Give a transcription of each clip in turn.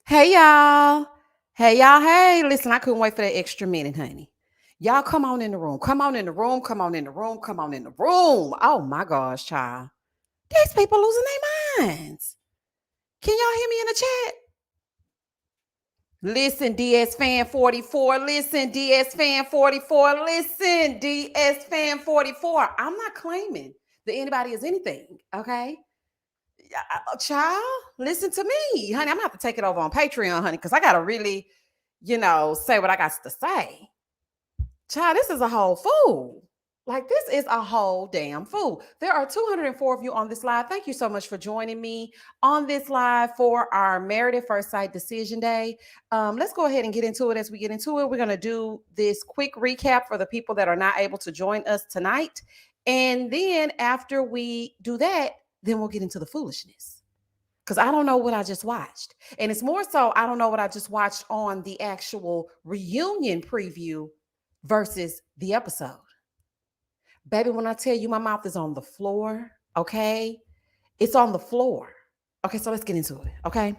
Hey y'all. Hey y'all. Hey, listen, I couldn't wait for that extra minute, honey. Y'all come on in the room. Come on in the room. Come on in the room. Come on in the room. Oh my gosh, child. These people losing their minds. Can y'all hear me in the chat? Listen, DS Fan 44. Listen, DS Fan 44. Listen, DS Fan 44. I'm not claiming that anybody is anything, okay? Child, listen to me, honey. I'm gonna have to take it over on Patreon, honey, because I gotta really, say what I got to say. Child, this is a whole fool. Like, this is a whole damn fool. There are 204 of you on this live. Thank you so much for joining me on this live for our Married at First Sight Decision Day. Let's go ahead and get into it. As we get into it, we're going to do this quick recap for the people that are not able to join us tonight. And then after we do that, then we'll get into the foolishness. Because I don't know what I just watched. And it's more so, I don't know what I just watched on the actual reunion preview versus the episode. Baby, when I tell you my mouth is on the floor, okay? It's on the floor. Okay, so let's get into it, okay?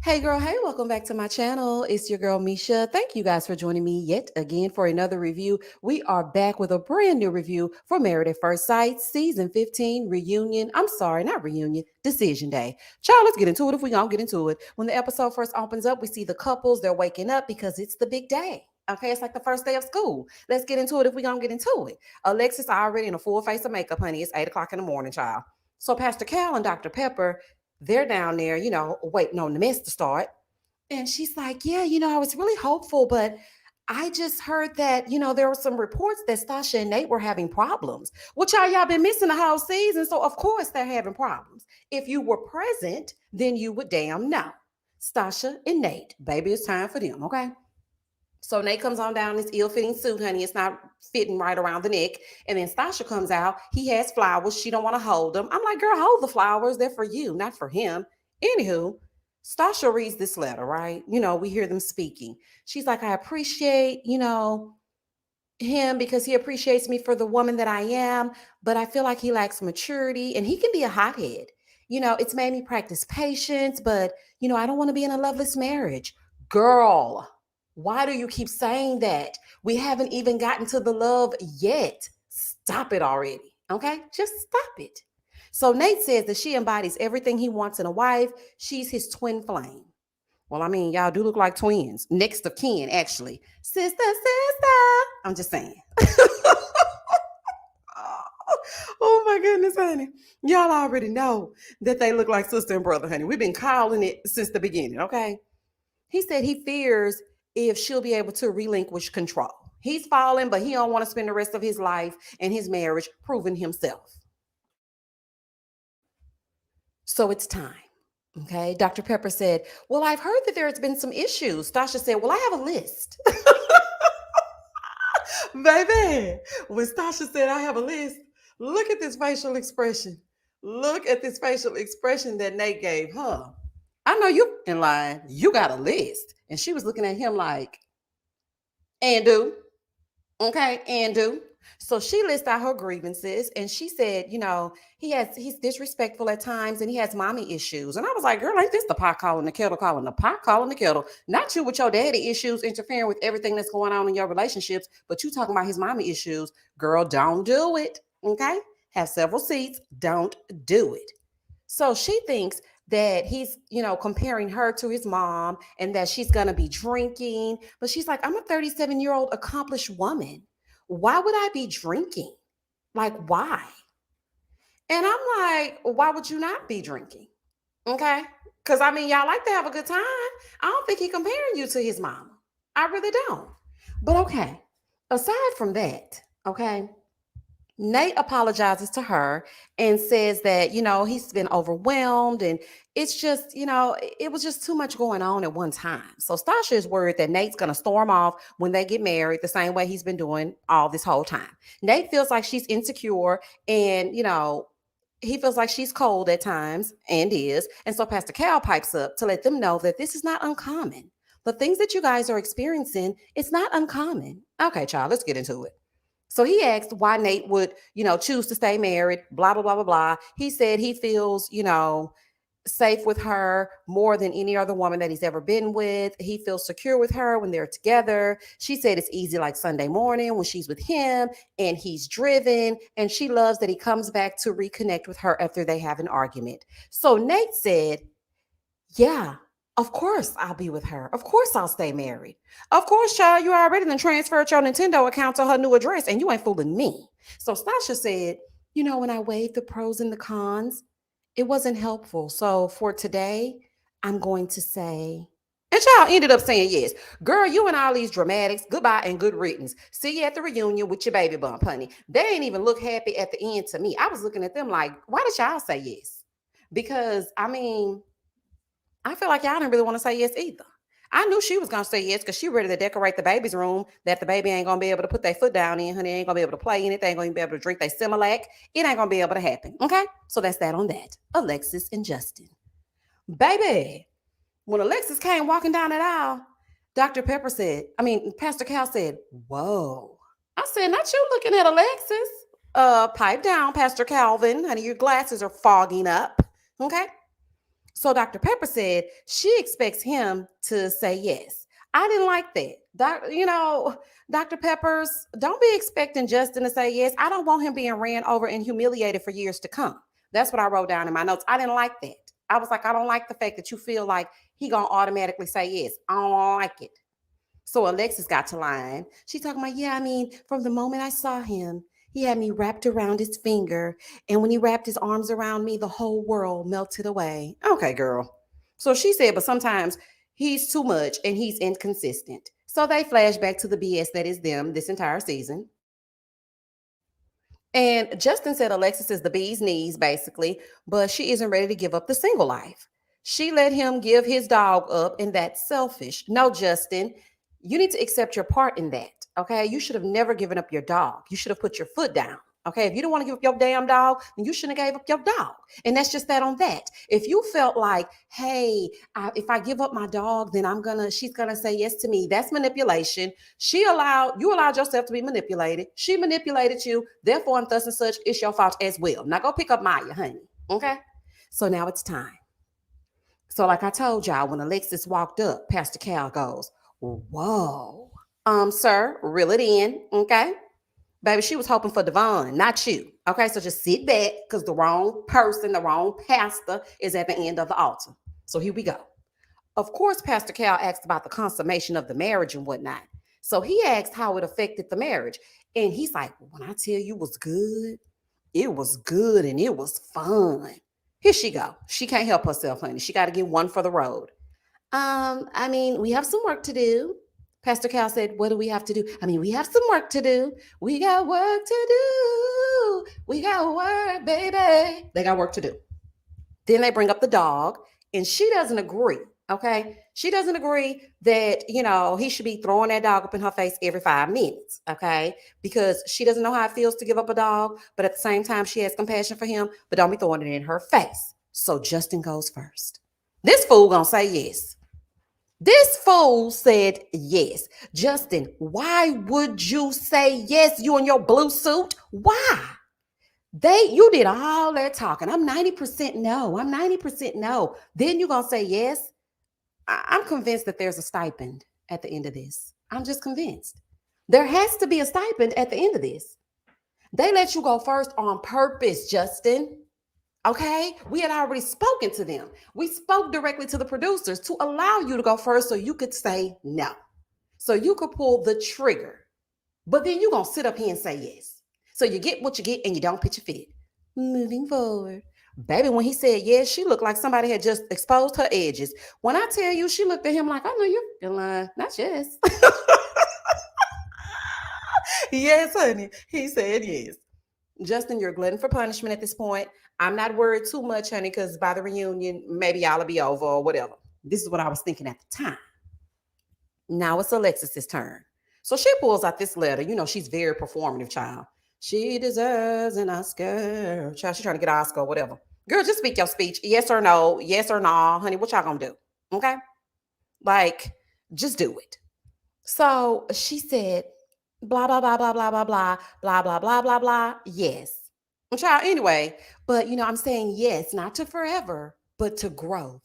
Hey girl, hey, welcome back to my channel. It's your girl Misha. Thank you guys for joining me yet again for another review. We are back with a brand new review for Married at First Sight Season 15 Reunion. I'm sorry, not reunion, Decision Day. Child, let's get into it if we gonna get into it. When the episode first opens up, we see the couples, they're waking up because it's the big day. Okay, it's like the first day of school. Let's get into it if we gonna get into it. Alexis already in a full face of makeup, honey. It's 8 o'clock in the morning, child. So Pastor Cal and Dr. Pepper, they're down there, waiting on the mess to start. And she's like, yeah, I was really hopeful, but I just heard that, there were some reports that Stacia and Nate were having problems. Well, y'all been missing the whole season. So of course they're having problems. If you were present, then you would damn know. Stacia and Nate, baby, it's time for them, okay? So Nate comes on down in this ill-fitting suit, honey. It's not fitting right around the neck. And then Stasha comes out. He has flowers. She don't want to hold them. I'm like, girl, hold the flowers. They're for you, not for him. Anywho, Stasha reads this letter, right? We hear them speaking. She's like, I appreciate, him because he appreciates me for the woman that I am, but I feel like he lacks maturity and he can be a hothead. It's made me practice patience, but, I don't want to be in a loveless marriage. Girl, why do you keep saying that? We haven't even gotten to the love yet. Stop it already. Okay? Just stop it. So Nate says that she embodies everything he wants in a wife. She's his twin flame. Well, I mean, y'all do look like twins. Next of kin, actually. Sister, sister. I'm just saying. Oh my goodness, honey. Y'all already know that they look like sister and brother, honey. We've been calling it since the beginning, okay? He said he fears if she'll be able to relinquish control. He's fallen, but he don't want to spend the rest of his life and his marriage proving himself. So it's time. Okay. Dr. Pepper said, well, I've heard that there's been some issues. Stasha said, well, I have a list. Baby, when Stasha said, I have a list, look at this facial expression. Look at this facial expression that Nate gave her. I know you in line. You got a list. And she was looking at him like, and do. Okay, and do. So she lists out her grievances and she said, he's disrespectful at times and he has mommy issues. And I was like, girl, ain't this the pot calling the pot calling the kettle? Not you with your daddy issues interfering with everything that's going on in your relationships, but you talking about his mommy issues. Girl, don't do it. Okay? Have several seats. Don't do it. So she thinks that he's, comparing her to his mom and that she's going to be drinking. But she's like, I'm a 37-year-old accomplished woman. Why would I be drinking? Like, why? And I'm like, why would you not be drinking? Okay. Because I mean, y'all like to have a good time. I don't think he's comparing you to his mama. I really don't. But okay. Aside from that, okay. Nate apologizes to her and says that, he's been overwhelmed and it's just, it was just too much going on at one time. So Stasha is worried that Nate's going to storm off when they get married the same way he's been doing all this whole time. Nate feels like she's insecure and, he feels like she's cold at times and is. And so Pastor Cal pipes up to let them know that this is not uncommon. The things that you guys are experiencing, it's not uncommon. Okay, child, let's get into it. So he asked why Nate would, choose to stay married, blah, blah, blah, blah, blah. He said he feels, safe with her more than any other woman that he's ever been with. He feels secure with her when they're together. She said it's easy like Sunday morning when she's with him and he's driven. And she loves that he comes back to reconnect with her after they have an argument. So Nate said, yeah, of course I'll be with her. Of course I'll stay married. Of course, child, you already done transferred your Nintendo account to her new address and you ain't fooling me. So Stacia said, when I weighed the pros and the cons, it wasn't helpful. So for today, I'm going to say, and child ended up saying yes. Girl, you and all these dramatics, goodbye and good riddance. See you at the reunion with your baby bump, honey. They ain't even look happy at the end to me. I was looking at them like, why did y'all say yes? Because I feel like y'all didn't really want to say yes either. I knew she was gonna say yes because she ready to decorate the baby's room that the baby ain't gonna be able to put their foot down in, honey. Ain't gonna be able to play in it. They ain't gonna be able to drink their Similac. It ain't gonna be able to happen. Okay? So that's that on that. Alexis and Justin. Baby, when Alexis came walking down that aisle, Pastor Cal said, whoa. I said, not you looking at Alexis. Pipe down, Pastor Calvin. Honey, your glasses are fogging up. Okay? So Dr. Pepper said she expects him to say yes. I didn't like that. Dr. Peppers, don't be expecting Justin to say yes. I don't want him being ran over and humiliated for years to come. That's what I wrote down in my notes. I didn't like that. I was like, I don't like the fact that you feel like he gonna automatically say yes. I don't like it. So Alexis got to line. She's talking about, from the moment I saw him, he had me wrapped around his finger. And when he wrapped his arms around me, the whole world melted away. Okay, girl. So she said, but sometimes he's too much and he's inconsistent. So they flash back to the BS that is them this entire season. And Justin said Alexis is the bee's knees, basically, but she isn't ready to give up the single life. She let him give his dog up, and that's selfish. No, Justin, you need to accept your part in that. Okay. You should have never given up your dog. You should have put your foot down. Okay. If you don't want to give up your damn dog, then you shouldn't have gave up your dog. And that's just that on that. If you felt like, hey, if I give up my dog, then she's going to say yes to me. That's manipulation. You allowed yourself to be manipulated. She manipulated you. Therefore, and thus and such, it's your fault as well. Now go pick up Maya, honey. Okay. So now it's time. So like I told y'all, when Alexis walked up, Pastor Cal goes, whoa. Sir, reel it in, okay? Baby, she was hoping for Devon, not you. Okay, so just sit back because the wrong person, the wrong pastor is at the end of the altar. So here we go. Of course, Pastor Cal asked about the consummation of the marriage and whatnot. So he asked how it affected the marriage. And he's like, when I tell you it was good and it was fun. Here she go. She can't help herself, honey. She got to get one for the road. We have some work to do. Pastor Cal said, what do we have to do? We have some work to do. We got work to do. We got work, baby. They got work to do. Then they bring up the dog, and she doesn't agree. Okay. She doesn't agree that, he should be throwing that dog up in her face every 5 minutes. Okay. Because she doesn't know how it feels to give up a dog, but at the same time, she has compassion for him, but don't be throwing it in her face. So Justin goes first. This fool gonna say yes. This fool said yes. Justin, why would you say yes? You in your blue suit? Why? You did all that talking. I'm 90% no. I'm 90% no. Then you're going to say yes. I'm convinced that there's a stipend at the end of this. I'm just convinced. There has to be a stipend at the end of this. They let you go first on purpose, Justin. Okay, we had already spoken to them. We spoke directly to the producers to allow you to go first so you could say no. So you could pull the trigger. But then you're going to sit up here and say yes. So you get what you get and you don't pitch a fit. Moving forward. Baby, when he said yes, she looked like somebody had just exposed her edges. When I tell you, she looked at him like, I know you're lying. Not yes. Yes, honey. He said yes. Justin, you're glutton for punishment at this point. I'm not worried too much, honey, because by the reunion, maybe y'all will be over or whatever. This is what I was thinking at the time. Now it's Alexis's turn. So she pulls out this letter. She's very performative, child. She deserves an Oscar. Child, she's trying to get an Oscar or whatever. Girl, just speak your speech. Yes or no. Yes or no. Honey, what y'all gonna do? Okay? Like, just do it. So she said, blah, blah, blah, blah, blah, blah, blah, blah, blah, blah, blah, blah. Yes. Child, anyway, but I'm saying yes, not to forever, but to growth.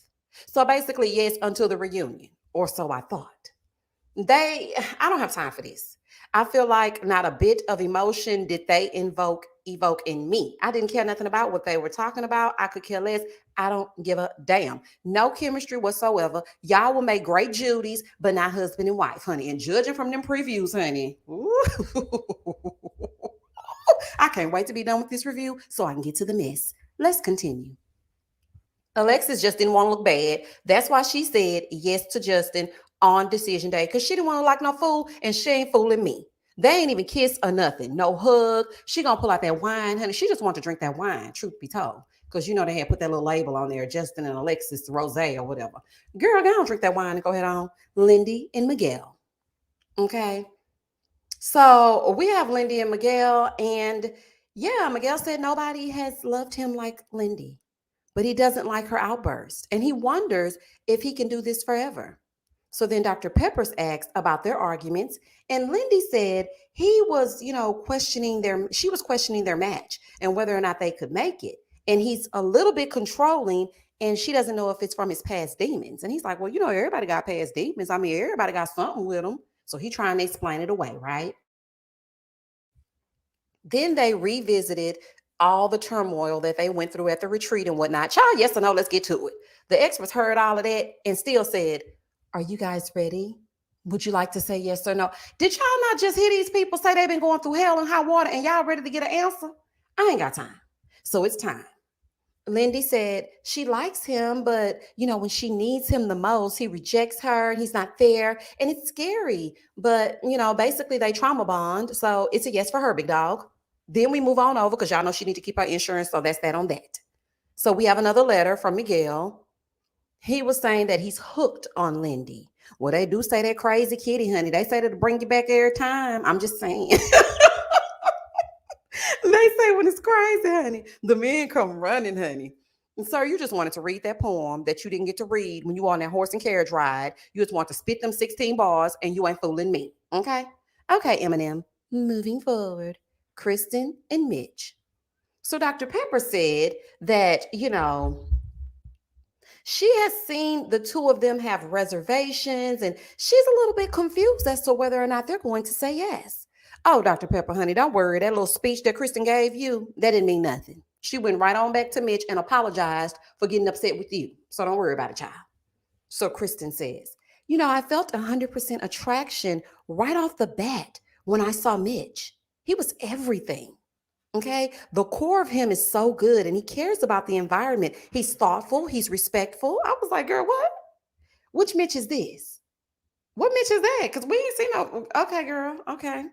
So basically, yes, until the reunion, or so I thought. I don't have time for this. I feel like not a bit of emotion did they evoke in me. I didn't care nothing about what they were talking about. I could care less. I don't give a damn. No chemistry whatsoever. Y'all will make great Judies, but not husband and wife, honey. And judging from them previews, honey, I can't wait to be done with this review so I can get to the mess. Let's continue. Alexis just didn't want to look bad. That's why she said yes to Justin on decision day, because she didn't want to look like no fool, and she ain't fooling me. They ain't even kiss or nothing. No hug. She gonna pull out that wine, honey. She just want to drink that wine, truth be told. Because you know they had put that little label on there, Justin and Alexis Rose or whatever. Girl, go on, drink that wine and go ahead on. Lindy and Miguel. Okay. So we have Lindy and Miguel, and yeah, Miguel said nobody has loved him like Lindy, but he doesn't like her outburst, and he wonders if he can do this forever. So then Dr. Peppers asked about their arguments, and Lindy said he was, she was questioning their match and whether or not they could make it. And he's a little bit controlling, and she doesn't know if it's from his past demons. And he's like, well, everybody got past demons. I mean, everybody got something with them. So he trying to explain it away, right? Then they revisited all the turmoil that they went through at the retreat and whatnot. Child, yes or no, let's get to it. The experts heard all of that and still said, are you guys ready? Would you like to say yes or no? Did y'all not just hear these people say they've been going through hell and high water and y'all ready to get an answer? I ain't got time. So it's time. Lindy said she likes him, but when she needs him the most, he rejects her. He's not there, and it's scary. But basically they trauma bond, so it's a yes for her, big dog. Then we move on over because y'all know she need to keep her insurance, so that's that on that. So we have another letter from Miguel. He was saying that he's hooked on Lindy. Well, they do say that crazy kitty, honey. They say that to bring you back every time. I'm just saying. They say when it's crazy, honey, the men come running, honey. And sir, you just wanted to read that poem that you didn't get to read when you were on that horse and carriage ride. You just want to spit them 16 bars and you ain't fooling me. Okay? Okay, Eminem. Moving forward. Krysten and Mitch. So Dr. Pepper said that, she has seen the two of them have reservations, and she's a little bit confused as to whether or not they're going to say yes. Oh, Dr. Pepper, honey, don't worry. That little speech that Krysten gave you, that didn't mean nothing. She went right on back to Mitch and apologized for getting upset with you. So don't worry about it, child. So Krysten says, I felt 100% attraction right off the bat when I saw Mitch. He was everything. Okay. The core of him is so good and he cares about the environment. He's thoughtful. He's respectful. I was like, girl, what? Which Mitch is this? What Mitch is that? Because we ain't seen no. Okay, girl. Okay.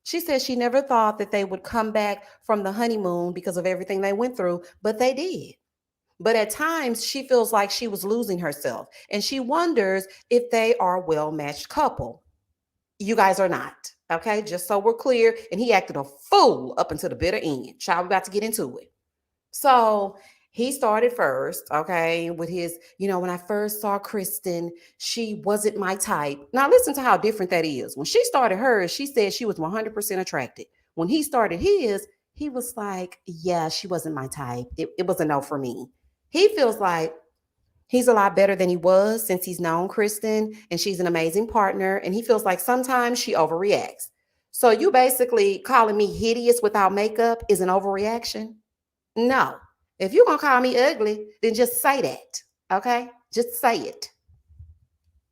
She said she never thought that they would come back from the honeymoon because of everything they went through, but they did. But at times she feels like she was losing herself and she wonders if they are a well-matched couple. You guys are not. Okay, just so we're clear. And he acted a fool up until the bitter end. Child, we about to get into it. So he started first, okay, with his, when I first saw Krysten, she wasn't my type. Now listen to how different that is. When she started hers, she said she was 100% attracted. When he started his, he was like, yeah, she wasn't my type. It was a no for me. He feels like he's a lot better than he was since he's known Krysten, and she's an amazing partner. And he feels like sometimes she overreacts. So you basically calling me hideous without makeup is an overreaction? No. If you're going to call me ugly, then just say that. Okay? Just say it.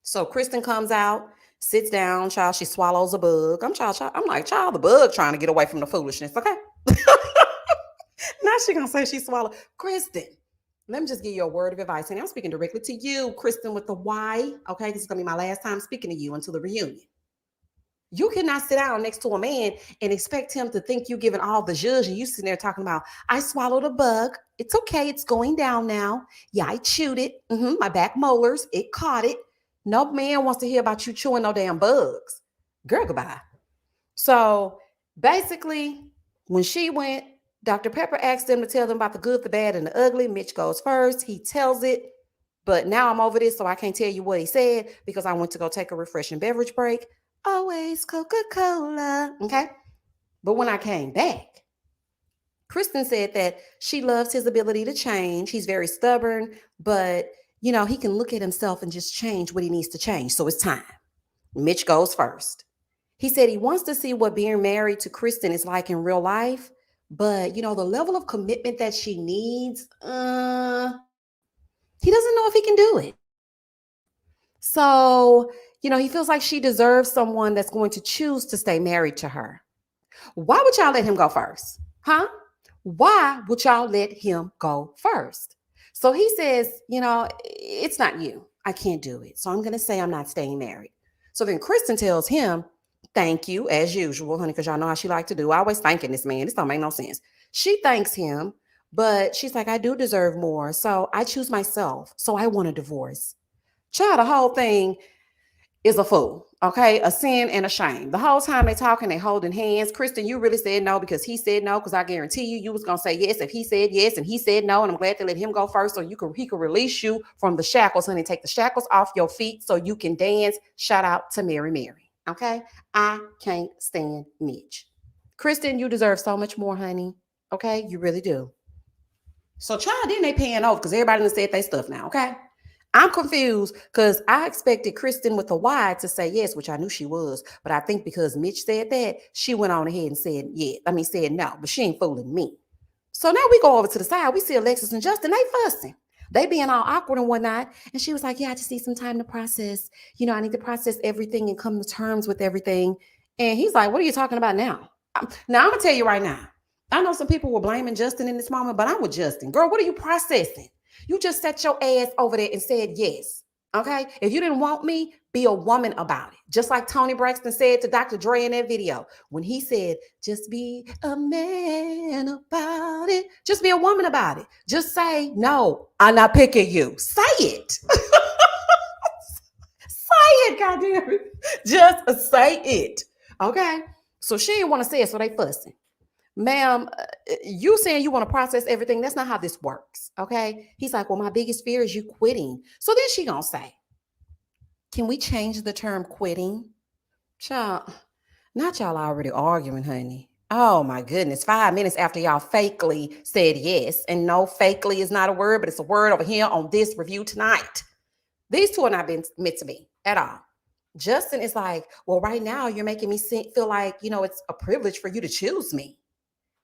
So Krysten comes out, sits down, child. She swallows a bug. I'm like, child, the bug trying to get away from the foolishness. Okay? Now she going to say she swallowed. Krysten. Let me just give you a word of advice. And I'm speaking directly to you, Krysten, with the Y. Okay, this is going to be my last time speaking to you until the reunion. You cannot sit down next to a man and expect him to think you giving all the zhuzh and you sitting there talking about, I swallowed a bug. It's okay. It's going down now. Yeah, I chewed it. My back molars, it caught it. No man wants to hear about you chewing no damn bugs. Girl, goodbye. So basically, when she went, Dr. Pepper asked them to tell them about the good, the bad, and the ugly. Mitch goes first. He tells it. But now I'm over this, so I can't tell you what he said because I went to go take a refreshing beverage break. Always Coca-Cola. Okay? But when I came back, Krysten said that she loves his ability to change. He's very stubborn, but he can look at himself and just change what he needs to change. So it's time. Mitch goes first. He said he wants to see what being married to Krysten is like in real life, but the level of commitment that she needs, he doesn't know if he can do it. So, he feels like she deserves someone that's going to choose to stay married to her. Why would y'all let him go first? Huh? Why would y'all let him go first? So he says, it's not you. I can't do it. So I'm going to say I'm not staying married. So then Krysten tells him, thank you, as usual, honey, because y'all know how she like to do. I always thanking this man. This don't make no sense. She thanks him, but she's like, I do deserve more. So I choose myself. So I want a divorce. Child, the whole thing is a fool, okay? A sin and a shame. The whole time they talking, they holding hands. Krysten, you really said no because he said no, because I guarantee you was going to say yes if he said yes and he said no, and I'm glad to let him go first so he could release you from the shackles, honey. Take the shackles off your feet so you can dance. Shout out to Mary, okay? I can't stand Mitch. Krysten, you deserve so much more, honey, okay? You really do. So, child, then they paying over because everybody done said they stuff now, okay? I'm confused because I expected Krysten with a Y to say yes, which I knew she was. But I think because Mitch said that, she went on ahead and said said no, but she ain't fooling me. So now we go over to the side. We see Alexis and Justin, they fussing. They being all awkward and whatnot. And she was like, yeah, I just need some time to process. I need to process everything and come to terms with everything. And he's like, what are you talking about now? Now, I'm going to tell you right now. I know some people were blaming Justin in this moment, but I'm with Justin. Girl, what are you processing? You just set your ass over there and said yes. Okay? If you didn't want me, be a woman about it. Just like Tony Braxton said to Dr. Dre in that video when he said, just be a man about it. Just be a woman about it. Just say, no, I'm not picking you. Say it. Say it, goddamn it. Just say it. Okay? So she didn't want to say it, so they fussing. Ma'am, you saying you want to process everything. That's not how this works. Okay. He's like, well, my biggest fear is you quitting. So then she gonna say, can we change the term quitting? Child, not y'all already arguing, honey. Oh my goodness. 5 minutes after y'all fakely said yes. And no, fakely is not a word, but it's a word over here on this review tonight. These two are not meant to be at all. Justin is like, well, right now you're making me feel like, it's a privilege for you to choose me.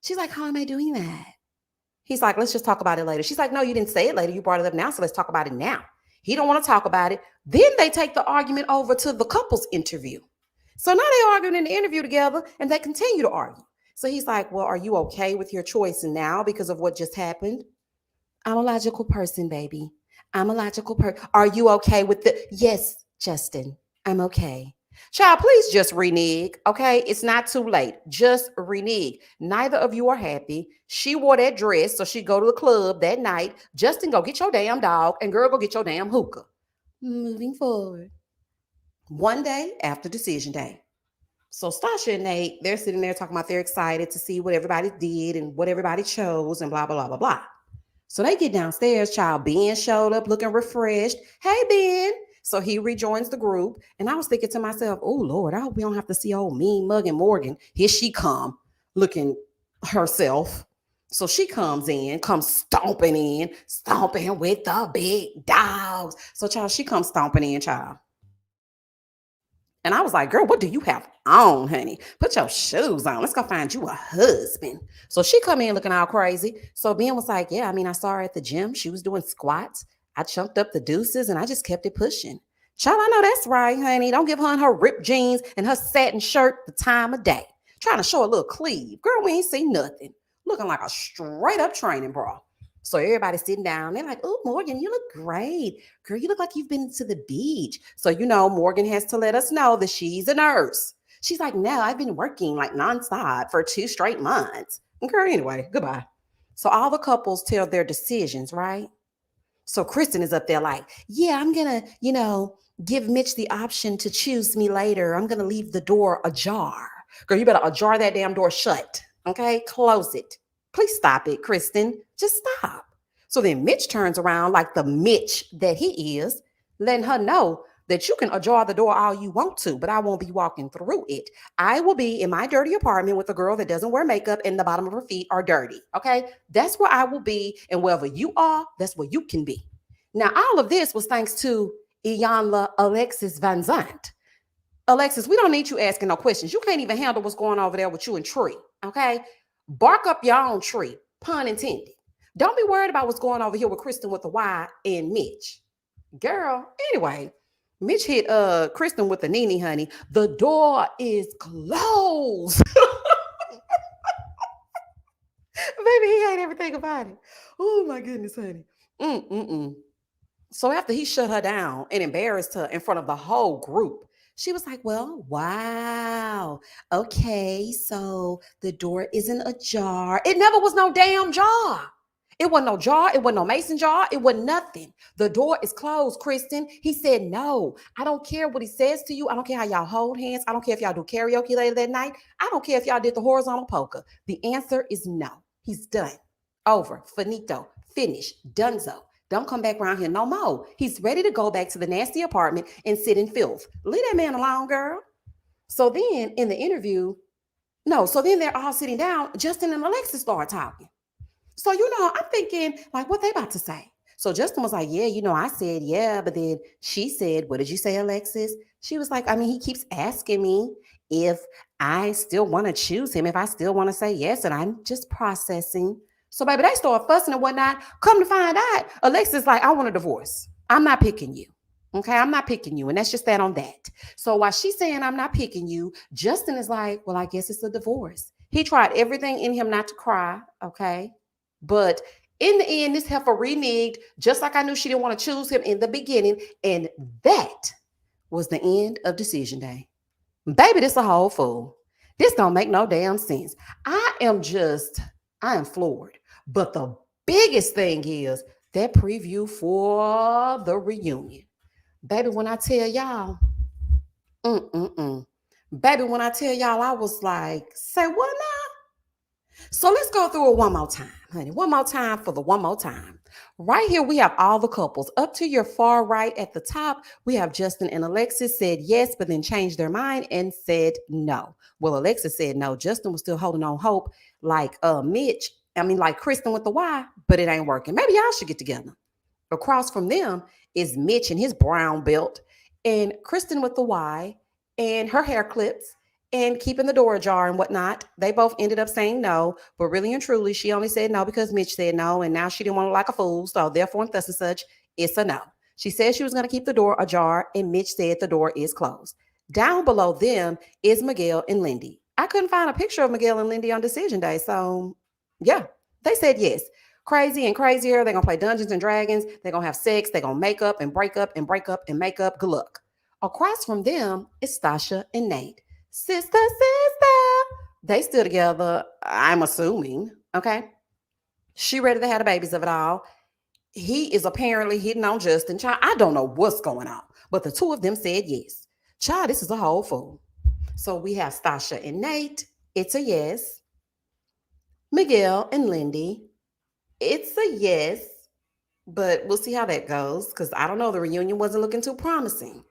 She's like, how am I doing that? He's like, let's just talk about it later. She's like, no, you didn't say it later. You brought it up now, so let's talk about it now. He don't want to talk about it. Then they take the argument over to the couples interview. So now they're arguing in the interview together, and they continue to argue. So he's like, well, are you okay with your choice now because of what just happened? I'm a logical person, baby. I'm a logical person. Are you okay with the... Yes, Justin, I'm okay. Child, please just renege, okay? It's not too late. Just renege. Neither of you are happy. She wore that dress, so she go to the club that night. Justin, go get your damn dog, and girl, go get your damn hookah. Moving forward. One day after decision day. So Stacia and Nate, they're sitting there talking about they're excited to see what everybody did and what everybody chose and blah, blah, blah, blah, blah. So they get downstairs, child. Ben showed up looking refreshed. Hey, Ben. So he rejoins the group. And I was thinking to myself, oh, Lord, I hope we don't have to see old mean mugging Morgan. Here she come looking herself. So she comes stomping with the big dogs. So, child, she comes stomping in, child. And I was like, girl, what do you have on, honey? Put your shoes on. Let's go find you a husband. So she come in looking all crazy. So Ben was like, yeah, I saw her at the gym. She was doing squats. I chunked up the deuces and I just kept it pushing. Child, I know that's right, honey. Don't give her and her ripped jeans and her satin shirt the time of day. Trying to show a little cleave. Girl, we ain't see nothing. Looking like a straight up training bra. So everybody's sitting down. They're like, oh, Morgan, you look great. Girl, you look like you've been to the beach. So, Morgan has to let us know that she's a nurse. She's like, no, I've been working like nonstop for 2 straight months. Girl, anyway, goodbye. So all the couples tell their decisions, right? So Krysten is up there like, yeah, I'm going to, give Mitch the option to choose me later. I'm going to leave the door ajar. Girl, you better ajar that damn door shut. Okay, close it. Please stop it, Krysten. Just stop. So then Mitch turns around like the Mitch that he is, letting her know, that you can ajar the door all you want to, but I won't be walking through it. I will be in my dirty apartment with a girl that doesn't wear makeup and the bottom of her feet are dirty. Okay. That's where I will be. And wherever you are, that's where you can be. Now, all of this was thanks to Iyanla Alexis Van Zandt. Alexis, we don't need you asking no questions. You can't even handle what's going on over there with you and Tree. Okay. Bark up your own tree, pun intended. Don't be worried about what's going over here with Krysten with the Y and Mitch. Girl, anyway, Mitch hit Krysten with the Nene, honey. The door is closed. Baby, he ain't everything about it. Oh my goodness, honey. So after he shut her down and embarrassed her in front of the whole group, she was like, well, wow. Okay, so the door isn't ajar. It never was no damn jar. It wasn't no jar. It wasn't no mason jar. It wasn't nothing. The door is closed, Krysten. He said, no, I don't care what he says to you. I don't care how y'all hold hands. I don't care if y'all do karaoke later that night. I don't care if y'all did the horizontal polka. The answer is no. He's done. Over. Finito. Finished. Donezo. Don't come back around here no more. He's ready to go back to the nasty apartment and sit in filth. Leave that man alone, girl. So then in the interview, so then they're all sitting down. Justin and Alexis start talking. So, I'm thinking, like, what they about to say? So Justin was like, yeah, I said, yeah. But then she said, what did you say, Alexis? She was like, I mean, he keeps asking me if I still want to choose him, if I still want to say yes. And I'm just processing. So, baby, they start fussing and whatnot. Come to find out, Alexis like, I want a divorce. I'm not picking you. Okay, I'm not picking you. And that's just that on that. So while she's saying I'm not picking you, Justin is like, well, I guess it's a divorce. He tried everything in him not to cry. Okay. But in the end, this heifer reneged, just like I knew she didn't want to choose him in the beginning. And that was the end of decision day. Baby, this a whole fool. This don't make no damn sense. I am floored. But the biggest thing is that preview for the reunion. Baby, when I tell y'all, baby, when I tell y'all, I was like, say what now? So let's go through it one more time, honey. One more time for the one more time. Right here, we have all the couples. Up to your far right at the top, we have Justin and Alexis said yes, but then changed their mind and said no. Well, Alexis said no. Justin was still holding on hope like like Krysten with the Y, but it ain't working. Maybe y'all should get together. Across from them is Mitch and his brown belt and Krysten with the Y and her hair clips and keeping the door ajar and whatnot. They both ended up saying no, but really and truly, she only said no because Mitch said no, and now she didn't want to look like a fool, so therefore and thus and such, it's a no. She said she was going to keep the door ajar, and Mitch said the door is closed. Down below them is Miguel and Lindy. I couldn't find a picture of Miguel and Lindy on decision day, so yeah, they said yes. Crazy and crazier. They're going to play Dungeons and Dragons. They're going to have sex. They're going to make up and break up and break up and make up. Good luck. Across from them is Stacia and Nate. Sister. They still together, I'm assuming. Okay. She ready to have the babies of it all. He is apparently hitting on Justin. Child, I don't know what's going on, but the two of them said yes. Child, this is a whole fool. So we have Stacia and Nate. It's a yes. Miguel and Lindy. It's a yes, but we'll see how that goes because I don't know. The reunion wasn't looking too promising.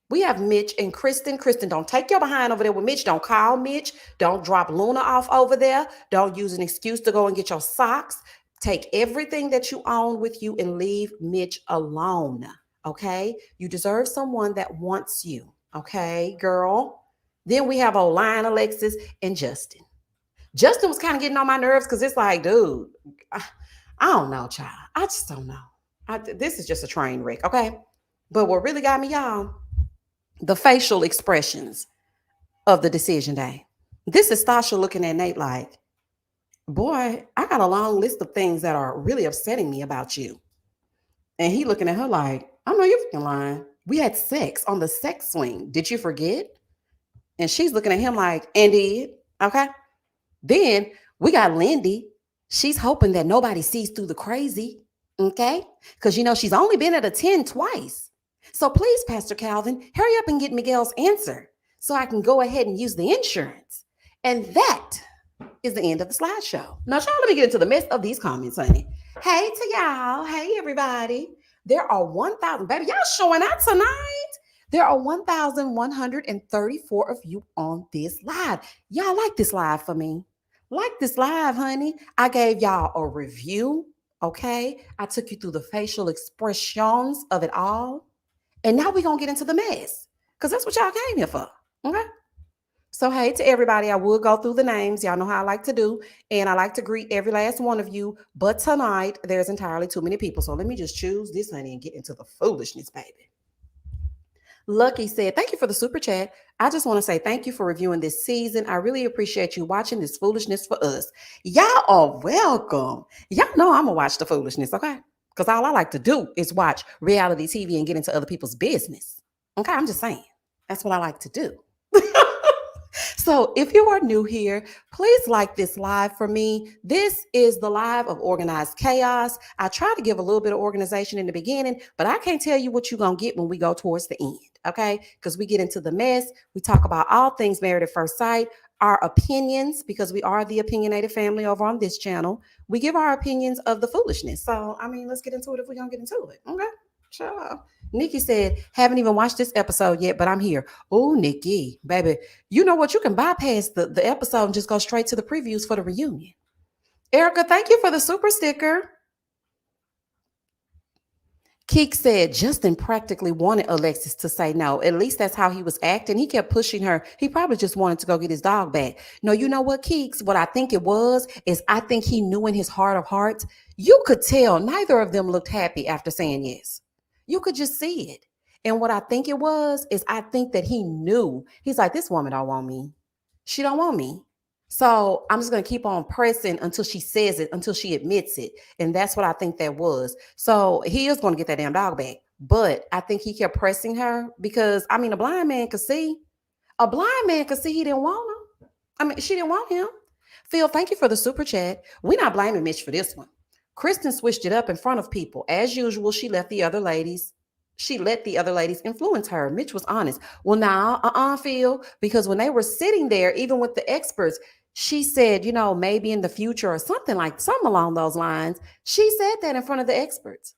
We have Mitch and Krysten. Krysten, don't take your behind over there with Mitch. Don't call Mitch. Don't drop Luna off over there. Don't use an excuse to go and get your socks. Take everything that you own with you and leave Mitch alone. Okay? You deserve someone that wants you. Okay, girl? Then we have Lion, Alexis, and Justin. Justin was kind of getting on my nerves because it's like, dude, I don't know, child. I just don't know. This is just a train wreck, okay? But what really got me, y'all, the facial expressions of the decision day. This is Stacia looking at Nate like, boy, I got a long list of things that are really upsetting me about you. And he looking at her like, I know you're freaking lying. We had sex on the sex swing. Did you forget? And she's looking at him like, and did, okay? Then we got Lindy. She's hoping that nobody sees through the crazy, okay? Because, she's only been at a 10 twice. So please, Pastor Calvin, hurry up and get Miguel's answer so I can go ahead and use the insurance. And that is the end of the slideshow. Now, y'all, let me get into the mess of these comments, honey. Hey to y'all. Hey, everybody. There are 1,000. Baby, y'all showing out tonight. There are 1,134 of you on this live. Y'all like this live for me? Like this live, honey. I gave y'all a review, okay? I took you through the facial expressions of it all. And now we're going to get into the mess because that's what y'all came here for, okay? So, hey, to everybody, I will go through the names. Y'all know how I like to do. And I like to greet every last one of you. But tonight, there's entirely too many people. So let me just choose this, honey, and get into the foolishness, baby. Lucky said, thank you for the super chat. I just want to say thank you for reviewing this season. I really appreciate you watching this foolishness for us. Y'all are welcome. Y'all know I'm going to watch the foolishness, okay? Because all I like to do is watch reality TV and get into other people's business. Okay, I'm just saying. That's what I like to do. So if you are new here, please like this live for me. This is the live of organized chaos. I try to give a little bit of organization in the beginning, but I can't tell you what you're going to get when we go towards the end, okay? Because we get into the mess. We talk about all things Married at First Sight, our opinions, because we are the opinionated family over on this channel. We give our opinions of the foolishness. So, I mean, let's get into it if we're going to get into it, okay? Sure. Nikki said, haven't even watched this episode yet, but I'm here. Oh, Nikki, baby, you know what? You can bypass the episode and just go straight to the previews for the reunion. Erica, thank you for the super sticker. Keek said Justin practically wanted Alexis to say no. At least that's how he was acting. He kept pushing her. He probably just wanted to go get his dog back. No, you know what, Keeks? What I think it was is I think he knew in his heart of hearts, you could tell neither of them looked happy after saying yes. You could just see it. And what I think it was is I think that he knew. He's like, this woman don't want me. She don't want me. So I'm just going to keep on pressing until she says it, until she admits it. And that's what I think that was. So he is going to get that damn dog back. But I think he kept pressing her because, I mean, a blind man could see. A blind man could see he didn't want her. I mean, she didn't want him. Phil, thank you for the super chat. We're not blaming Mitch for this one. Krysten switched it up in front of people. As usual, she let the other ladies influence her. Mitch was honest. Well, now, Phil, because when they were sitting there, even with the experts, she said, you know, maybe in the future or something along those lines. She said that in front of the experts.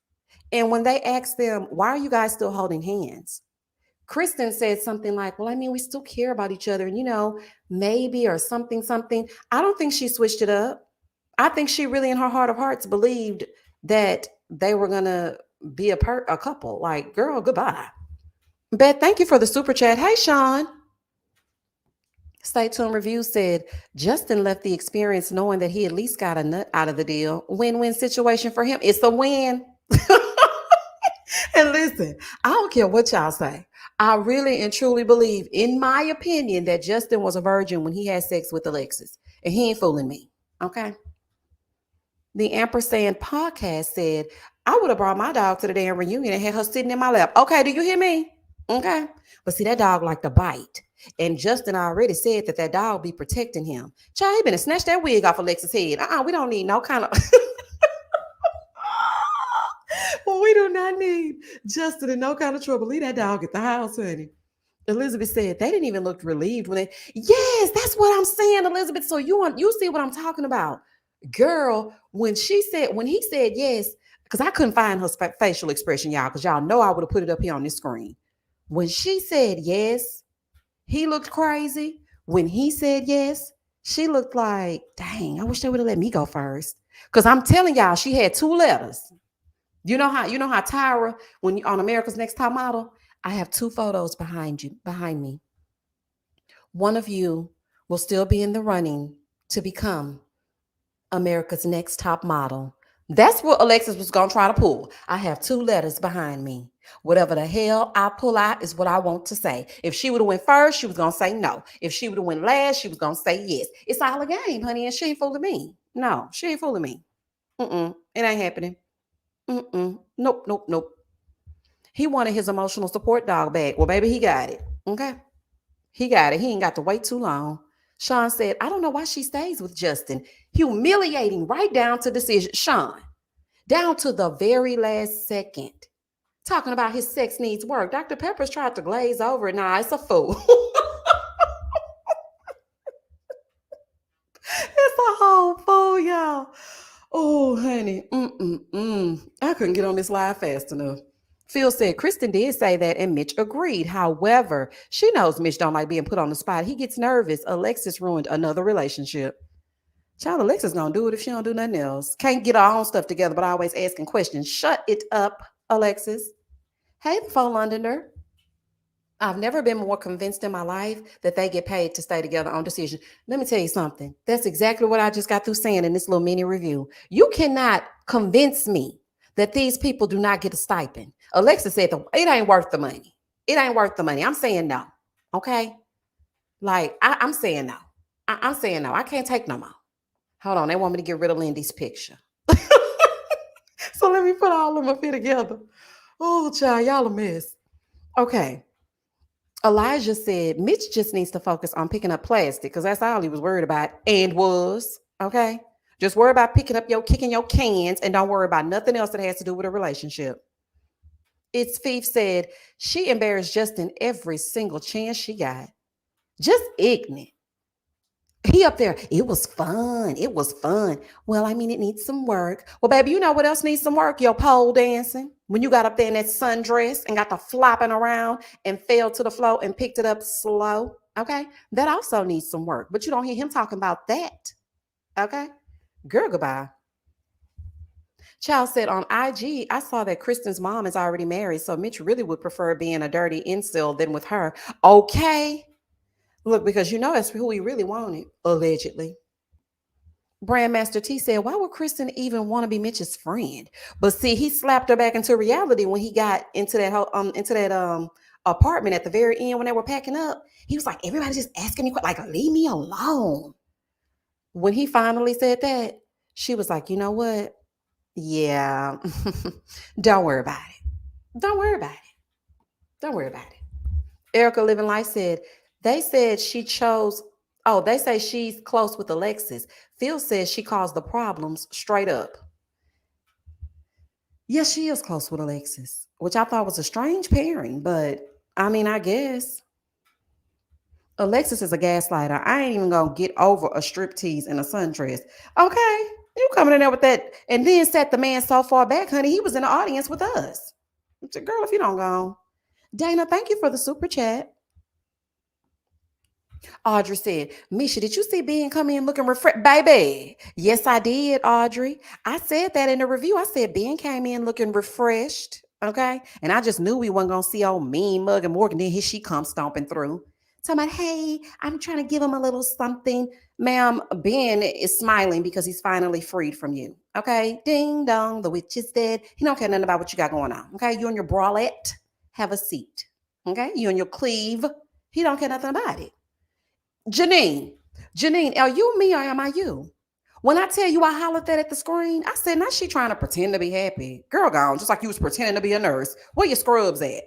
And when they asked them, why are you guys still holding hands? Krysten said something like, well, I mean, we still care about each other. And, you know, maybe or something. I don't think she switched it up. I think she really in her heart of hearts believed that they were going to be a couple. Like, girl, goodbye. Beth, thank you for the super chat. Hey, Sean. Stay Tuned Review said, Justin left the experience knowing that he at least got a nut out of the deal. Win-win situation for him. It's a win. And listen, I don't care what y'all say. I really and truly believe, in my opinion, that Justin was a virgin when he had sex with Alexis. And he ain't fooling me. Okay? The Ampersand podcast said, I would have brought my dog to the damn reunion and had her sitting in my lap. Okay, do you hear me? Okay. But see, that dog like to bite. And Justin already said that dog be protecting him. Child, he been to snatch that wig off Alexis' head. We don't need no kind of... Well, we do not need Justin in no kind of trouble. Leave that dog at the house, honey. Elizabeth said they didn't even look relieved when they... Yes, that's what I'm saying, Elizabeth. So you see what I'm talking about. Girl, when he said yes, because I couldn't find her facial expression, y'all, because y'all know I would have put it up here on this screen. When she said yes, he looked crazy. When he said yes, she looked like, dang, I wish they would have let me go first. Because I'm telling y'all, she had 2 letters. You know how Tyra, when you on America's Next Top Model, I have 2 photos behind me. One of you will still be in the running to become America's Next Top Model. That's what Alexis was going to try to pull. I have 2 letters behind me. Whatever the hell I pull out is what I want to say. If she would have went first, she was going to say no. If she would have went last, she was going to say yes. It's all a game, honey, and she ain't fooling me. No, she ain't fooling me. It ain't happening. Nope. He wanted his emotional support dog back. Well, baby, he got it. Okay? He got it. He ain't got to wait too long. Sean said, I don't know why she stays with Justin. Humiliating right down to decision. Sean, down to the very last second. Talking about his sex needs work. Dr. Pepper's tried to glaze over it. Nah, it's a fool. It's a whole fool, y'all. Oh, honey. I couldn't get on this live fast enough. Phil said Krysten did say that, and Mitch agreed. However, she knows Mitch don't like being put on the spot. He gets nervous. Alexis ruined another relationship. Child, Alexis gonna do it if she don't do nothing else. Can't get our own stuff together, but always asking questions. Shut it up, Alexis. Hey, the faux Londoner. I've never been more convinced in my life that they get paid to stay together on Decision. Let me tell you something. That's exactly what I just got through saying in this little mini review. You cannot convince me that these people do not get a stipend. Alexa said it ain't worth the money. It ain't worth the money. I'm saying no. Okay? Like, I'm saying no. I'm saying no. I can't take no more. Hold on. They want me to get rid of Lindy's picture. So let me put all of them up here together. Oh, child, y'all a mess. Okay. Elijah said Mitch just needs to focus on picking up plastic because that's all he was worried about and was. Okay. Just worry about kicking your cans and don't worry about nothing else that has to do with a relationship. It's Fief said she embarrassed Justin every single chance she got. Just ignorant. He up there, it was fun. It was fun. Well, I mean, it needs some work. Well, baby, you know what else needs some work? Your pole dancing. When you got up there in that sundress and got the flopping around and fell to the floor and picked it up slow. Okay. That also needs some work. But you don't hear him talking about that. Okay. Girl, goodbye. Child said on IG, I saw that Kristen's mom is already married. So Mitch really would prefer being a dirty incel than with her. Okay. Look, because you know that's who he really wanted, allegedly. Brandmaster T said, why would Krysten even want to be Mitch's friend? But see, he slapped her back into reality when he got into that apartment at the very end when they were packing up. He was like, everybody's just asking me, like, leave me alone. When he finally said that, she was like, you know what? Yeah, don't worry about it. Don't worry about it. Don't worry about it. Erica Living Life said, they said she chose, oh, they say she's close with Alexis. Phil says she caused the problems straight up. Yes, she is close with Alexis, which I thought was a strange pairing, but I mean, I guess. Alexis is a gaslighter. I ain't even gonna get over a striptease and a sundress. Okay, you coming in there with that and then set the man so far back, honey. He was in the audience with us. I said, girl, if you don't go. Dana, thank you for the super chat. Audrey said, Misha, did you see Ben come in looking refreshed? Baby. Yes, I did, Audrey. I said that in the review. I said Ben came in looking refreshed. Okay. And I just knew we weren't going to see old mean mug and Morgan. Then here she comes stomping through. Talking about, hey, I'm trying to give him a little something. Ma'am, Ben is smiling because he's finally freed from you. Okay. Ding dong. The witch is dead. He don't care nothing about what you got going on. Okay. You and your bralette, have a seat. Okay. You and your cleave. He don't care nothing about it. Janine, are you me or am I you? When I tell you I hollered that at the screen, I said, now she trying to pretend to be happy. Girl gone, just like you was pretending to be a nurse. Where your scrubs at?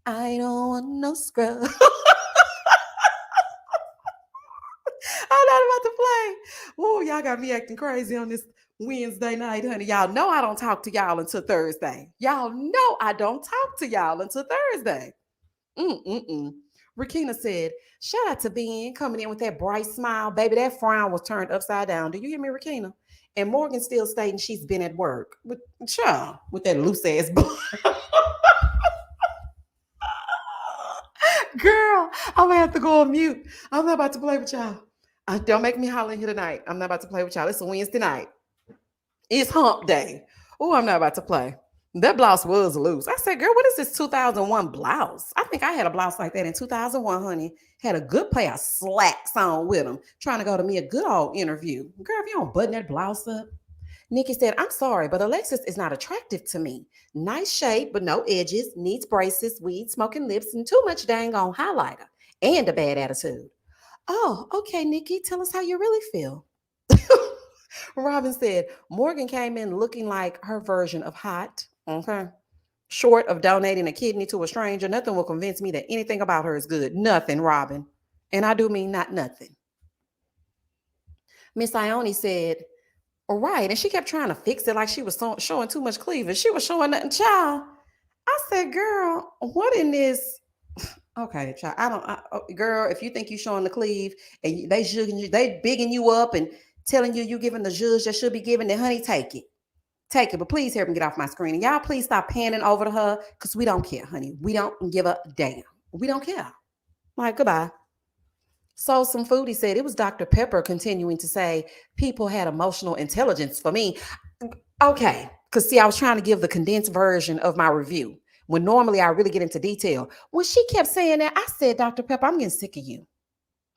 I don't want no scrub. I'm not about to play. Oh, y'all got me acting crazy on this Wednesday night, honey. Y'all know I don't talk to y'all until Thursday. Y'all know I don't talk to y'all until Thursday. Rakina said, shout out to Ben coming in with that bright smile. Baby, that frown was turned upside down. Do you hear me, Rakina? And Morgan still stating she's been at work. With that loose ass boy. Girl, I'm gonna have to go on mute. I'm not about to play with y'all. Don't make me holler here tonight. I'm not about to play with y'all. It's a Wednesday night. It's hump day. Oh, I'm not about to play. That blouse was loose. I said, girl, what is this 2001 blouse? I think I had a blouse like that in 2001, honey. Had a good pair of slacks on with them. Trying to go to me a good old interview. Girl, if you don't button that blouse up. Nikki said, I'm sorry, but Alexis is not attractive to me. Nice shape, but no edges. Needs braces, weed smoking lips, and too much dang on highlighter. And a bad attitude. Oh, okay, Nikki. Tell us how you really feel. Robin said, Morgan came in looking like her version of hot. Okay. Short of donating a kidney to a stranger, nothing will convince me that anything about her is good. Nothing, Robin. And I do mean not nothing. Miss Ione said, all right. And she kept trying to fix it like she was showing too much cleavage. She was showing nothing, child. I said, girl, what in this? Okay, child. Girl, if you think you showing the cleave and they bigging you up and telling you giving the judge that should be given, then honey, take it. Take it, but please help me get off my screen. And y'all please stop panning over to her because we don't care, honey. We don't give a damn. We don't care. Like, goodbye. So some foodie said it was Dr. Pepper continuing to say people had emotional intelligence for me. Okay, because see, I was trying to give the condensed version of my review when normally I really get into detail. When she kept saying that, I said, Dr. Pepper, I'm getting sick of you.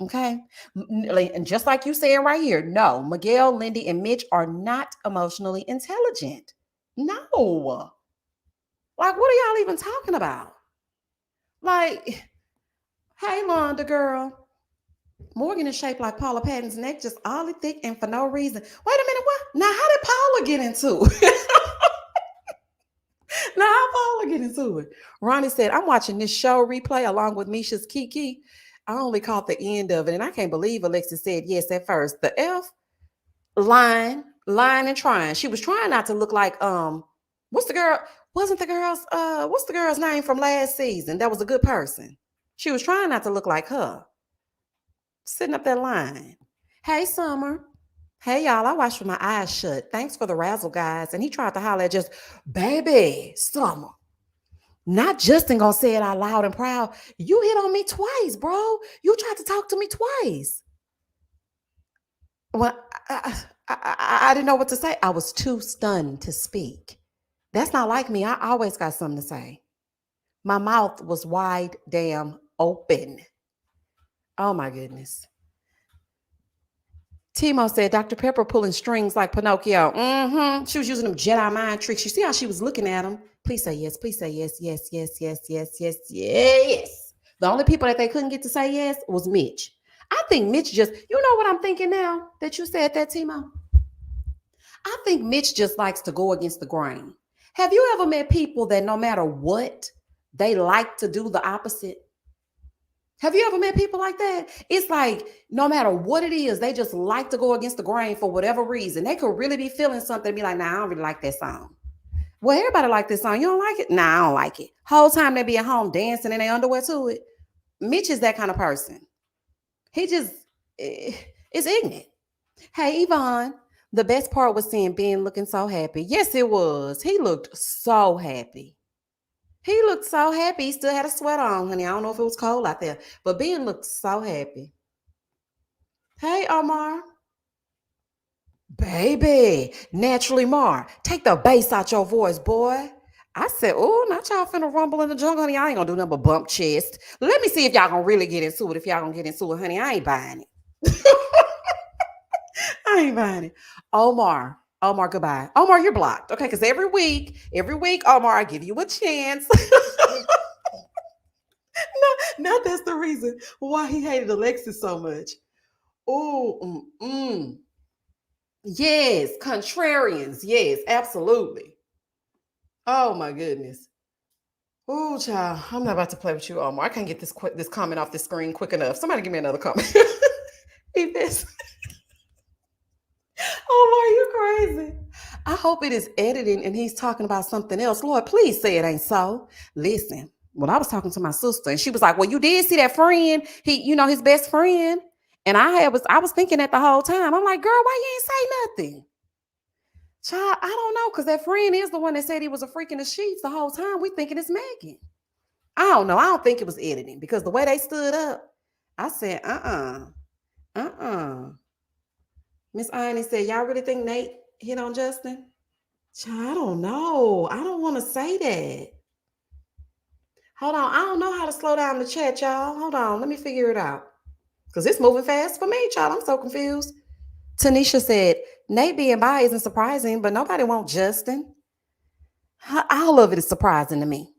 Okay. And just like you saying right here, no, Miguel, Lindy, and Mitch are not emotionally intelligent. No. Like, what are y'all even talking about? Like, hey, Londa, girl. Morgan is shaped like Paula Patton's neck, just all thick and for no reason. Wait a minute, what? Now, how did Paula get into it? Now, how Paula get into it? Ronnie said, I'm watching this show replay along with Misha's Kiki. I only caught the end of it, and I can't believe Alexis said yes at first. The F, lying and trying. She was trying not to look like, what's the girl? Wasn't the girl's, what's the girl's name from last season? That was a good person. She was trying not to look like her. Sitting up that line. Hey, Summer. Hey, y'all. I watched with my eyes shut. Thanks for the razzle, guys. And he tried to holler at just, baby, Summer. Not Justin gonna say it out loud and proud. You hit on me twice, bro. You tried to talk to me twice. Well, I didn't know what to say. I was too stunned to speak. That's not like me. I always got something to say. My mouth was wide damn open. Oh my goodness. Timo said Dr. Pepper pulling strings like Pinocchio. She was using them Jedi mind tricks. You see how she was looking at him? Please say yes. Please say yes. Yes, yes, yes, yes, yes, yes. The only people that they couldn't get to say yes was Mitch. I think Mitch just, you know what I'm thinking now that you said that, Timo? I think Mitch just likes to go against the grain. Have you ever met people that no matter what, they like to do the opposite? Have you ever met people like that? It's like no matter what it is, they just like to go against the grain for whatever reason. They could really be feeling something and be like, nah, I don't really like that song. Well, everybody like this song. You don't like it? Nah, I don't like it. Whole time they be at home dancing in their underwear to it. Mitch is that kind of person. He just is ignorant. Hey, Yvonne, the best part was seeing Ben looking so happy. Yes, it was. He looked so happy. He looked so happy. He still had a sweat on, honey. I don't know if it was cold out there, but Ben looked so happy. Hey, Omar. Baby, naturally, Mar, take the bass out your voice, boy. I said, oh, not y'all finna rumble in the jungle, honey. I ain't gonna do nothing but bump chest. Let me see if y'all gonna really get into it. If y'all gonna get into it, honey, I ain't buying it. I ain't buying it. Omar, goodbye. Omar, you're blocked. Okay, because every week, Omar, I give you a chance. No, that's the reason why he hated Alexis so much. Oh, yes, contrarians. Yes, absolutely. Oh my goodness. Oh, child, I'm not about to play with you, Omar. I can't get this comment off the screen quick enough. Somebody give me another comment. Eat this. Omar, you crazy. I hope it is editing and he's talking about something else. Lord, please say it ain't so. Listen, when I was talking to my sister and she was like, well, you did see that friend, his best friend. And I was thinking that the whole time. I'm like, girl, why you ain't say nothing? Child, I don't know, because that friend is the one that said he was a freak in the sheets the whole time. We thinking it's Megan. I don't know. I don't think it was editing because the way they stood up, I said, Miss Ione said, y'all really think Nate hit on Justin? Child, I don't know. I don't want to say that. Hold on. I don't know how to slow down the chat, y'all. Hold on. Let me figure it out. Because it's moving fast for me, child. I'm so confused. Tanisha said, Nate being bi isn't surprising, but nobody wants Justin. All of it is surprising to me.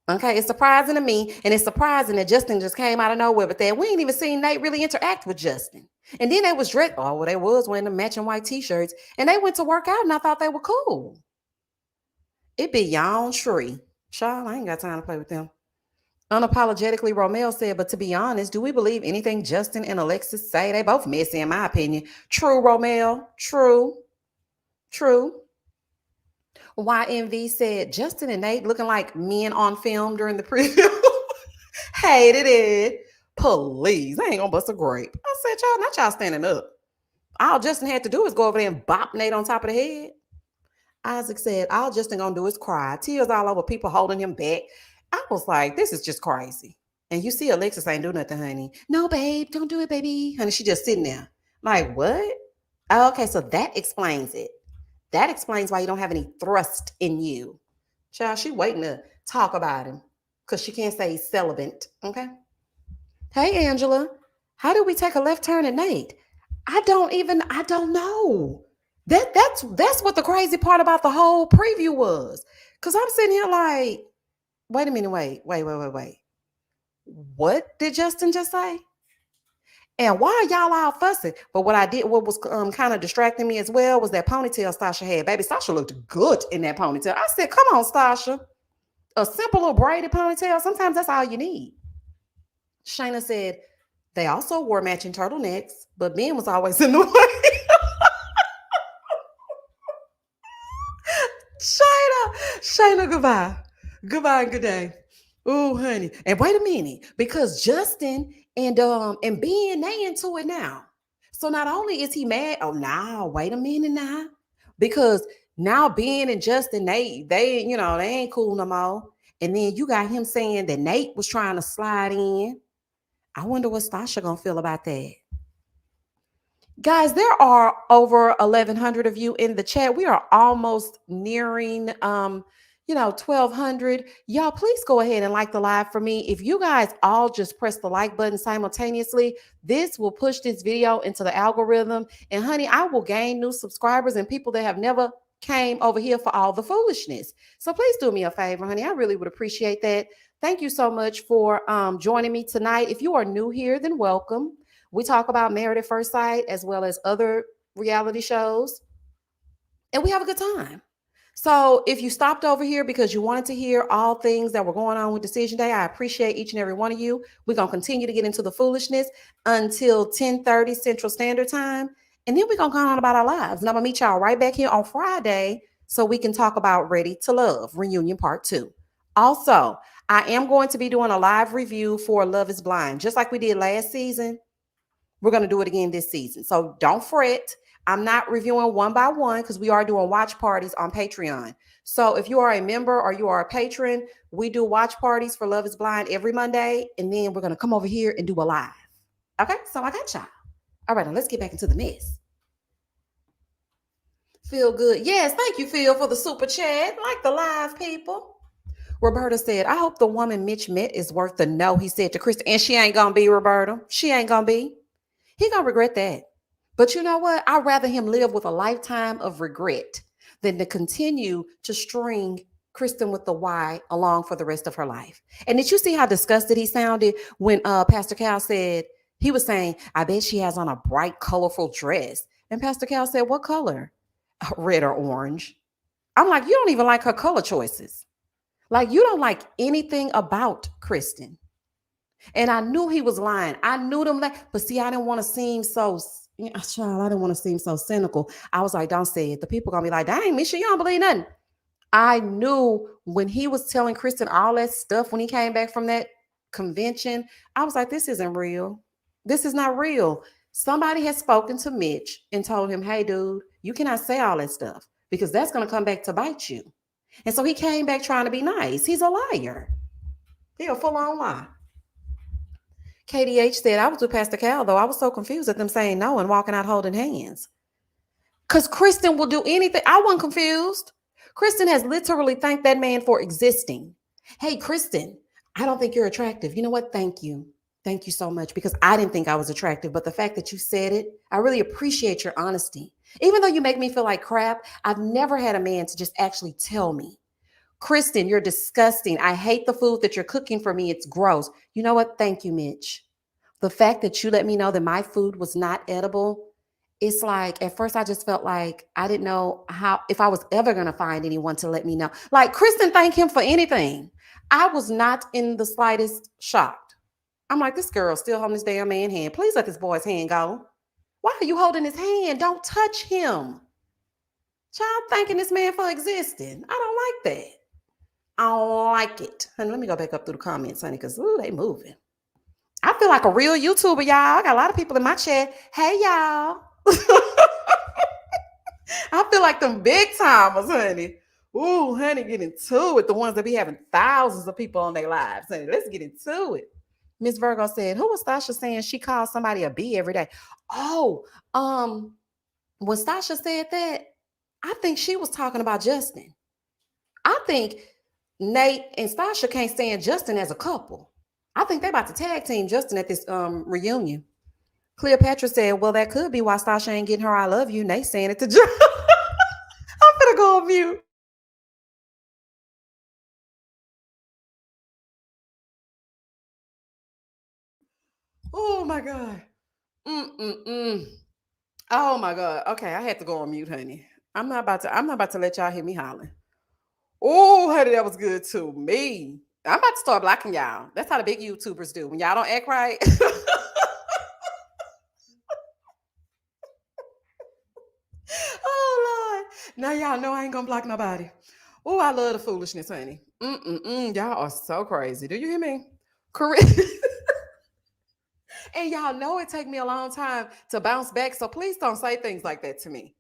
Okay, it's surprising to me, and it's surprising that Justin just came out of nowhere. But that we ain't even seen Nate really interact with Justin. And then they was dressed. Oh, well, they was wearing the matching white t-shirts, and they went to work out, and I thought they were cool. It be y'all tree. Child, I ain't got time to play with them. Unapologetically, Romel said, but to be honest, do we believe anything Justin and Alexis say? They both messy, in my opinion. True, Romel. True. YMV said, Justin and Nate looking like men on film during the preview. Hated it. Please, I ain't gonna bust a grape. I said, y'all, not y'all standing up. All Justin had to do is go over there and bop Nate on top of the head. Isaac said, all Justin gonna do is cry. Tears all over, people holding him back. I was like, this is just crazy. And you see Alexis ain't do nothing, honey. No, babe, don't do it, baby. Honey, she just sitting there. Like, what? Oh, okay, so that explains it. That explains why you don't have any thrust in you. Child, she waiting to talk about him because she can't say he's celibate. Okay. Hey, Angela. How do we take a left turn at Nate? I don't know. That's what the crazy part about the whole preview was. Cause I'm sitting here like, wait a minute, wait. What did Justin just say? And why are y'all all fussing? But what was kind of distracting me as well was that ponytail Stacia had. Baby, Stacia looked good in that ponytail. I said, come on, Stacia. A simple little braided ponytail, sometimes that's all you need. Shayna said, they also wore matching turtlenecks, but Ben was always in the way. Shayna, goodbye. Goodbye and good day. Oh, honey. And wait a minute, because Justin and Ben, they into it now. So not only is he mad, oh, now, wait a minute now. Because now Ben and Justin, they ain't cool no more. And then you got him saying that Nate was trying to slide in. I wonder what Stacia gonna feel about that. Guys, there are over 1,100 of you in the chat. We are almost nearing 1,200. Y'all, please go ahead and like the live for me. If you guys all just press the like button simultaneously, this will push this video into the algorithm. And honey, I will gain new subscribers and people that have never came over here for all the foolishness. So please do me a favor, honey. I really would appreciate that. Thank you so much for joining me tonight. If you are new here, then welcome. We talk about Married at First Sight as well as other reality shows, and we have a good time. So if you stopped over here because you wanted to hear all things that were going on with Decision Day, I appreciate each and every one of you. We're going to continue to get into the foolishness until 10:30 Central Standard Time, and then we're going to go on about our lives. And I'm going to meet y'all right back here on Friday so we can talk about Ready to Love, Reunion Part 2. Also, I am going to be doing a live review for Love is Blind, just like we did last season. We're going to do it again this season. So don't fret. I'm not reviewing one by one because we are doing watch parties on Patreon. So if you are a member or you are a patron, we do watch parties for Love is Blind every Monday. And then we're going to come over here and do a live. Okay, so I got y'all. All right, now let's get back into the mess. Feel good. Yes, thank you, Phil, for the super chat. Like the live, people. Roberta said, I hope the woman Mitch met is worth the no, he said to Krysten. And she ain't going to be, Roberta. She ain't going to be. He going to regret that. But you know what? I'd rather him live with a lifetime of regret than to continue to string Krysten with the Y along for the rest of her life. And did you see how disgusted he sounded when Pastor Cal said, he was saying, I bet she has on a bright, colorful dress. And Pastor Cal said, what color? Red or orange. I'm like, you don't even like her color choices. Like, you don't like anything about Krysten. And I knew he was lying. I knew them, but see, I didn't want to seem so, I didn't want to seem so cynical. I was like, don't say it. The people gonna be like, dang, Misha, you don't believe nothing. I knew when he was telling Krysten all that stuff, when he came back from that convention, I was like, this isn't real. This is not real. Somebody has spoken to Mitch and told him, hey, dude, you cannot say all that stuff because that's going to come back to bite you. And so he came back trying to be nice. He's a liar. He a full-on lie. KDH said, I was with Pastor Cal, though. I was so confused at them saying no and walking out holding hands. Because Krysten will do anything. I wasn't confused. Krysten has literally thanked that man for existing. Hey, Krysten, I don't think you're attractive. You know what? Thank you. Thank you so much, because I didn't think I was attractive. But the fact that you said it, I really appreciate your honesty. Even though you make me feel like crap, I've never had a man to just actually tell me, Krysten, you're disgusting. I hate the food that you're cooking for me. It's gross. You know what? Thank you, Mitch. The fact that you let me know that my food was not edible, it's like, at first I just felt like I didn't know if I was ever going to find anyone to let me know. Like, Krysten thanked him for anything. I was not in the slightest shocked. I'm like, this girl's still holding this damn man's hand. Please let this boy's hand go. Why are you holding his hand? Don't touch him. Child, thanking this man for existing. I don't like that. I don't like it. Honey, let me go back up through the comments, honey, because they moving. I feel like a real YouTuber, y'all. I got a lot of people in my chat. Hey, y'all. I feel like them big timers, honey. Ooh, honey, get into it. The ones that be having thousands of people on their lives, honey. Let's get into it. Miss Virgo said, "Who was Stasha saying she calls somebody a B every day?" Oh, when Stasha said that, I think she was talking about Justin. I think Nate and Stasha can't stand Justin as a couple. I think they about to tag team Justin at this reunion. Cleopatra said, "Well, that could be why Stasha ain't getting her 'I love you.' Nate saying it to Justin." I'm gonna go on mute. Oh my god. Mm-mm-mm. Oh my god. Okay, I had to go on mute, honey. I'm not about to let y'all hear me hollering. Oh, honey, that was good to me. I'm about to start blocking y'all. That's how the big YouTubers do. When y'all don't act right. Oh Lord. Now y'all know I ain't gonna block nobody. Oh, I love the foolishness, honey. Mm-mm-mm. Y'all are so crazy. Do you hear me? Correct. And y'all know it take me a long time to bounce back. So please don't say things like that to me.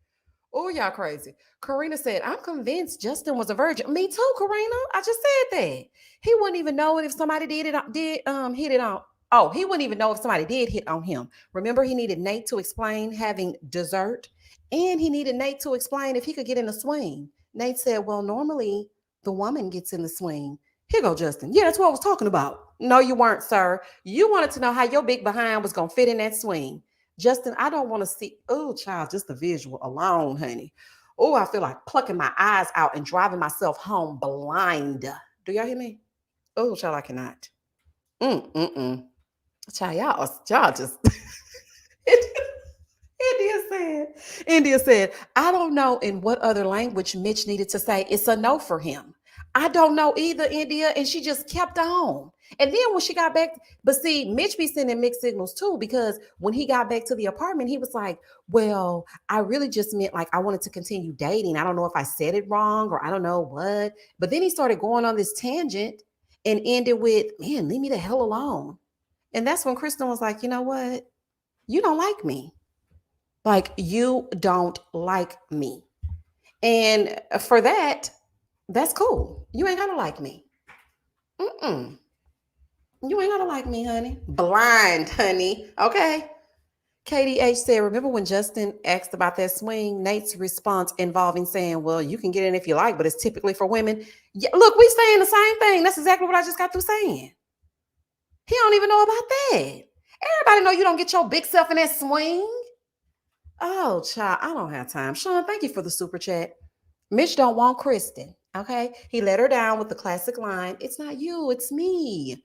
Oh, y'all crazy. Karina said, "I'm convinced Justin was a virgin." Me too, Karina. I just said that. He wouldn't even know it if somebody did hit it on. Oh, he wouldn't even know if somebody did hit on him. Remember, he needed Nate to explain having dessert, and he needed Nate to explain if he could get in the swing. Nate said, "Well, normally the woman gets in the swing." Here go Justin. "Yeah, that's what I was talking about." "No, you weren't, sir. You wanted to know how your big behind was gonna fit in that swing." Justin, I don't want to see. Oh, child, just the visual alone, honey. Oh, I feel like plucking my eyes out and driving myself home blind. Do y'all hear me? Oh, child, I cannot. Mm-mm-mm. Child, y'all just. India said, India said, "I don't know in what other language Mitch needed to say it's a no for him." I don't know either, India. And she just kept on. And then when she got back, but see, Mitch be sending mixed signals too, because when he got back to the apartment, he was like, "Well, I really just meant like I wanted to continue dating. I don't know if I said it wrong or I don't know what." But then he started going on this tangent and ended with, "Man, leave me the hell alone." And that's when Kristen was like, "You know what? You don't like me. Like, you don't like me." And for that, that's cool. You ain't gotta like me. Mm-mm. You ain't gotta like me, honey. Blind, honey. Okay. KDH said, "Remember when Justin asked about that swing? Nate's response involving saying, 'Well, you can get in if you like, but it's typically for women.'" Yeah, look, we saying the same thing. That's exactly what I just got through saying. He don't even know about that. Everybody know you don't get your big self in that swing. Oh, child, I don't have time. Sean, thank you for the super chat. Mitch don't want Kristen. Okay. He let her down with the classic line, "It's not you, it's me."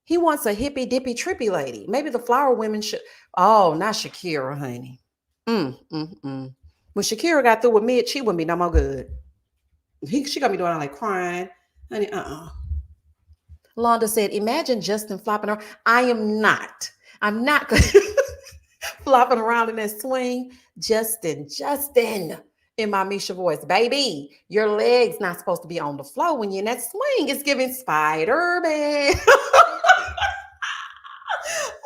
He wants a hippy dippy trippy lady. Maybe the flower women should. Oh, not Shakira, honey. Mm. When Shakira got through with Mitch, she wouldn't be no more good. She got me doing like crying. Honey, Londa said, "Imagine Justin flopping around." I am not. I'm not flopping around in that swing. Justin, in my Misha voice, "Baby, your legs not supposed to be on the floor when you're in that swing. It's giving Spider-Man."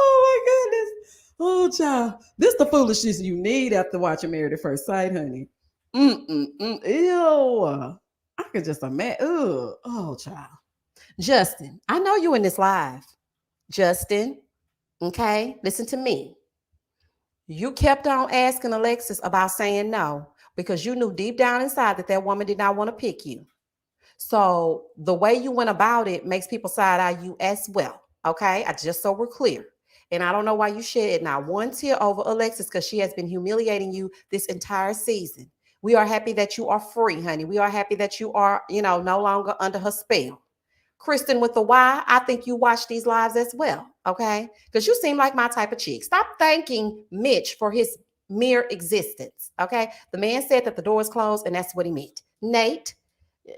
Oh my goodness. Oh, child. This the foolishness you need after watching Married at First Sight, honey. Ew. I can just imagine. Oh, child. Justin, I know you in this live. Justin, okay, listen to me. You kept on asking Alexis about saying no because you knew deep down inside that that woman did not want to pick you. So the way you went about it makes people side eye you as well. Okay, I just so we're clear. And I don't know why you shed not one tear over Alexis because she has been humiliating you this entire season. We are happy that you are free, honey. We are happy that you are, no longer under her spell. Krysten with the Y, I think you watch these lives as well, okay? Because you seem like my type of chick. Stop thanking Mitch for his mere existence, okay? The man said that the door is closed, and that's what he meant. Nate,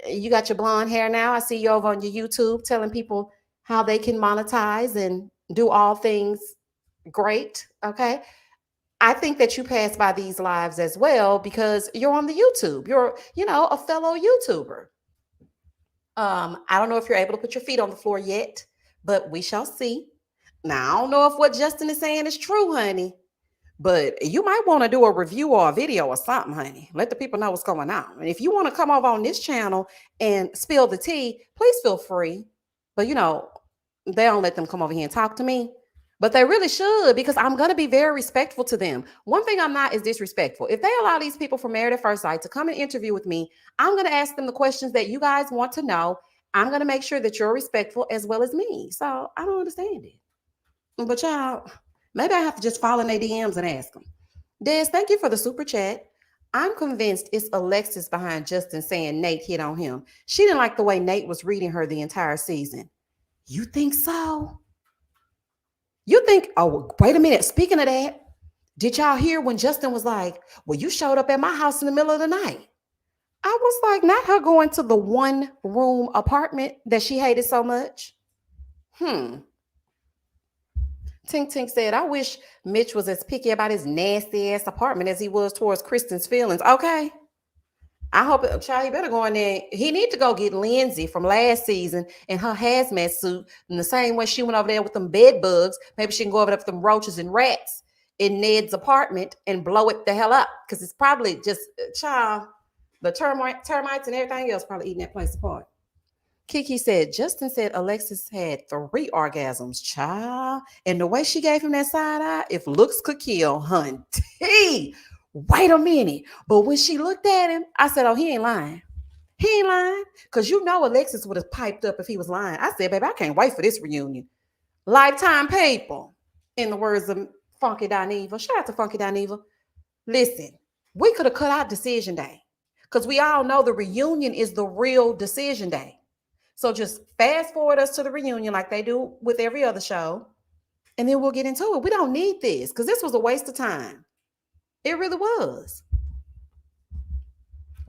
you got your blonde hair now. I see you over on your YouTube telling people how they can monetize and do all things great, okay? I think that you pass by these lives as well because you're on the YouTube. You're, a fellow YouTuber. I don't know if you're able to put your feet on the floor yet, but we shall see. Now, I don't know if what Justin is saying is true, honey, But you might want to do a review or a video or something, honey. Let the people know what's going on. And if you want to come over on this channel and spill the tea, please feel free. But they don't let them come over here and talk to me. But they really should, because I'm going to be very respectful to them. One thing I'm not is disrespectful. If they allow these people from Married at First Sight to come and interview with me, I'm going to ask them the questions that you guys want to know. I'm going to make sure that you're respectful as well as me. So I don't understand it. But y'all, maybe I have to just follow in their DMs and ask them. Des, thank you for the super chat. I'm convinced it's Alexis behind Justin saying Nate hit on him. She didn't like the way Nate was reading her the entire season. You think so? You think, oh, wait a minute. Speaking of that, did y'all hear when Justin was like, well, you showed up at my house in the middle of the night? I was like, not her going to the one room apartment that she hated so much. Tink Tink said, I wish Mitch was as picky about his nasty ass apartment as he was towards Kristen's feelings. Okay. I hope, child, he better go in there. He need to go get Lindsay from last season in her hazmat suit in the same way she went over there with them bed bugs. Maybe she can go over there with them roaches and rats in Ned's apartment and blow it the hell up. Because it's probably just, child, the termites and everything else probably eating that place apart. Kiki said, Justin said Alexis had 3 orgasms, child. And the way she gave him that side eye, if looks could kill, hunty. Wait a minute. But when she looked at him, I said, oh, he ain't lying. He ain't lying. Because Alexis would have piped up if he was lying. I said, baby, I can't wait for this reunion. Lifetime people, in the words of Funky Dineva. Shout out to Funky Dineva. Listen, we could have cut out decision day. Because we all know the reunion is the real decision day. So just fast forward us to the reunion like they do with every other show. And then we'll get into it. We don't need this because this was a waste of time. It really was.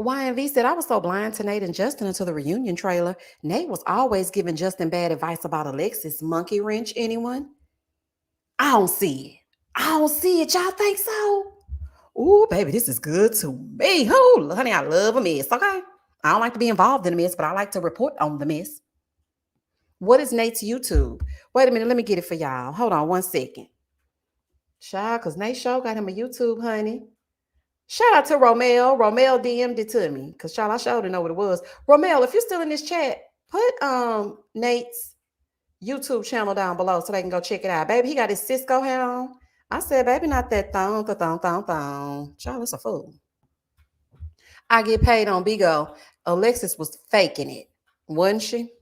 YNV said, I was so blind to Nate and Justin until the reunion trailer. Nate was always giving Justin bad advice about Alexis. Monkey wrench, anyone? I don't see it. I don't see it. Y'all think so? Ooh, baby, this is good to me. Oh, honey, I love a mess, okay? I don't like to be involved in a mess, but I like to report on the mess. What is Nate's YouTube? Wait a minute. Let me get it for y'all. Hold on 1 second. Child, because Nate show got him a YouTube, honey. Shout out to Romel. Romel DM'd it to me because, child, I sure didn't know what it was. Romel, if you're still in this chat, put Nate's YouTube channel down below so they can go check it out. Baby, he got his Cisco hat on. I said, baby, not that thong. Child, it's a fool. I get paid on Bigo. Alexis was faking it, wasn't she?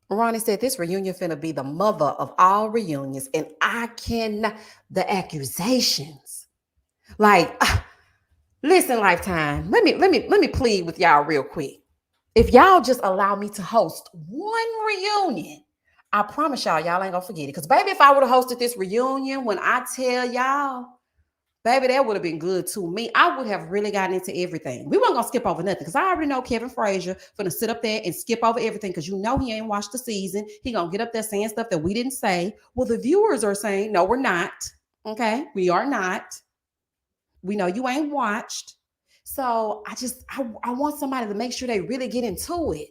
Ronnie said, this reunion finna be the mother of all reunions. And I cannot, the accusations. Like, listen, Lifetime, let me plead with y'all real quick. If y'all just allow me to host one reunion, I promise y'all ain't gonna forget it. Because, baby, if I would have hosted this reunion, when I tell y'all, baby, that would have been good to me. I would have really gotten into everything. We weren't going to skip over nothing because I already know Kevin Frazier going to sit up there and skip over everything because he ain't watched the season. He going to get up there saying stuff that we didn't say. Well, the viewers are saying, no, we're not. Okay? We are not. We know you ain't watched. So I want somebody to make sure they really get into it.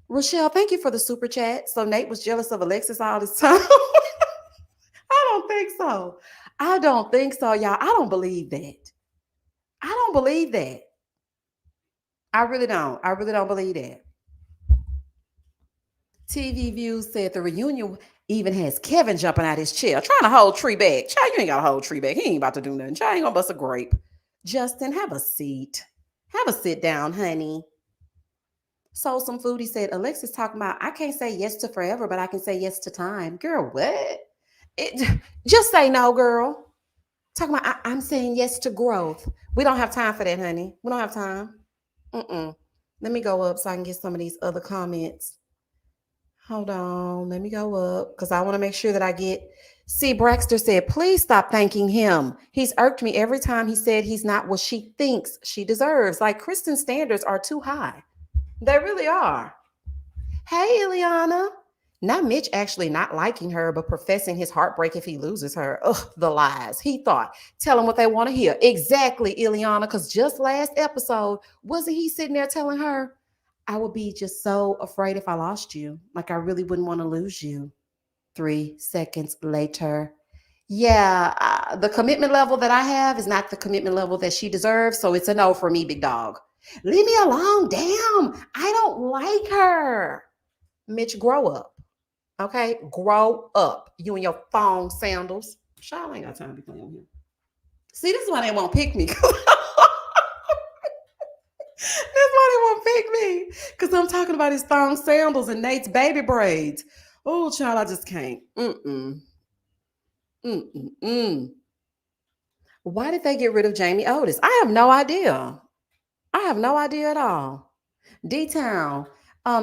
Rochelle, thank you for the super chat. So Nate was jealous of Alexis all this time. I don't think so. I don't think so, y'all. I don't believe that. I don't believe that. I really don't. I really don't believe that. TV Views said the reunion even has Kevin jumping out his chair, trying to hold Tree back. Child, you ain't got to hold Tree back. He ain't about to do nothing. Child, ain't gonna bust a grape. Justin, have a seat. Have a sit down, honey. So some foodie said, Alexis talking about, I can't say yes to forever, but I can say yes to time. Girl, what? Just say no, girl. Talking about, I'm saying yes to growth. We don't have time for that, honey. We don't have time. Let me go up so I can get some of these other comments. Hold on. Let me go up because I want to make sure that I get. See, Braxter said, please stop thanking him. He's irked me every time he said he's not what she thinks she deserves. Like, Kristen's standards are too high. They really are. Hey, Ileana. Not Mitch actually not liking her, but professing his heartbreak if he loses her. Ugh, the lies. He thought, tell them what they want to hear. Exactly, Ileana, because just last episode, wasn't he sitting there telling her, I would be just so afraid if I lost you. Like, I really wouldn't want to lose you. 3 seconds later, Yeah, the commitment level that I have is not the commitment level that she deserves. So it's a no for me, big dog. Leave me alone. Damn, I don't like her. Mitch, grow up. Okay? Grow up. You and your thong sandals. Child ain't got time to be playing with him. See, this is why they won't pick me. That's why they won't pick me. Because I'm talking about his thong sandals and Nate's baby braids. Oh, child, I just can't. Mm-mm. Mm-mm-mm. Why did they get rid of Jamie Otis? I have no idea. I have no idea at all. D-Town.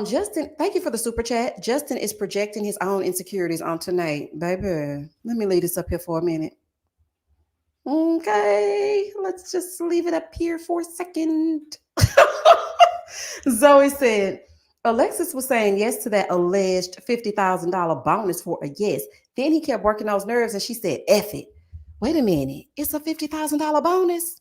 Justin, thank you for the super chat. Justin is projecting his own insecurities onto Nate. Baby, let me leave this up here for a minute. Okay, let's just leave it up here for a second. Zoe said, Alexis was saying yes to that alleged $50,000 bonus for a yes. Then he kept working those nerves and she said, F it. Wait a minute, it's a $50,000 bonus?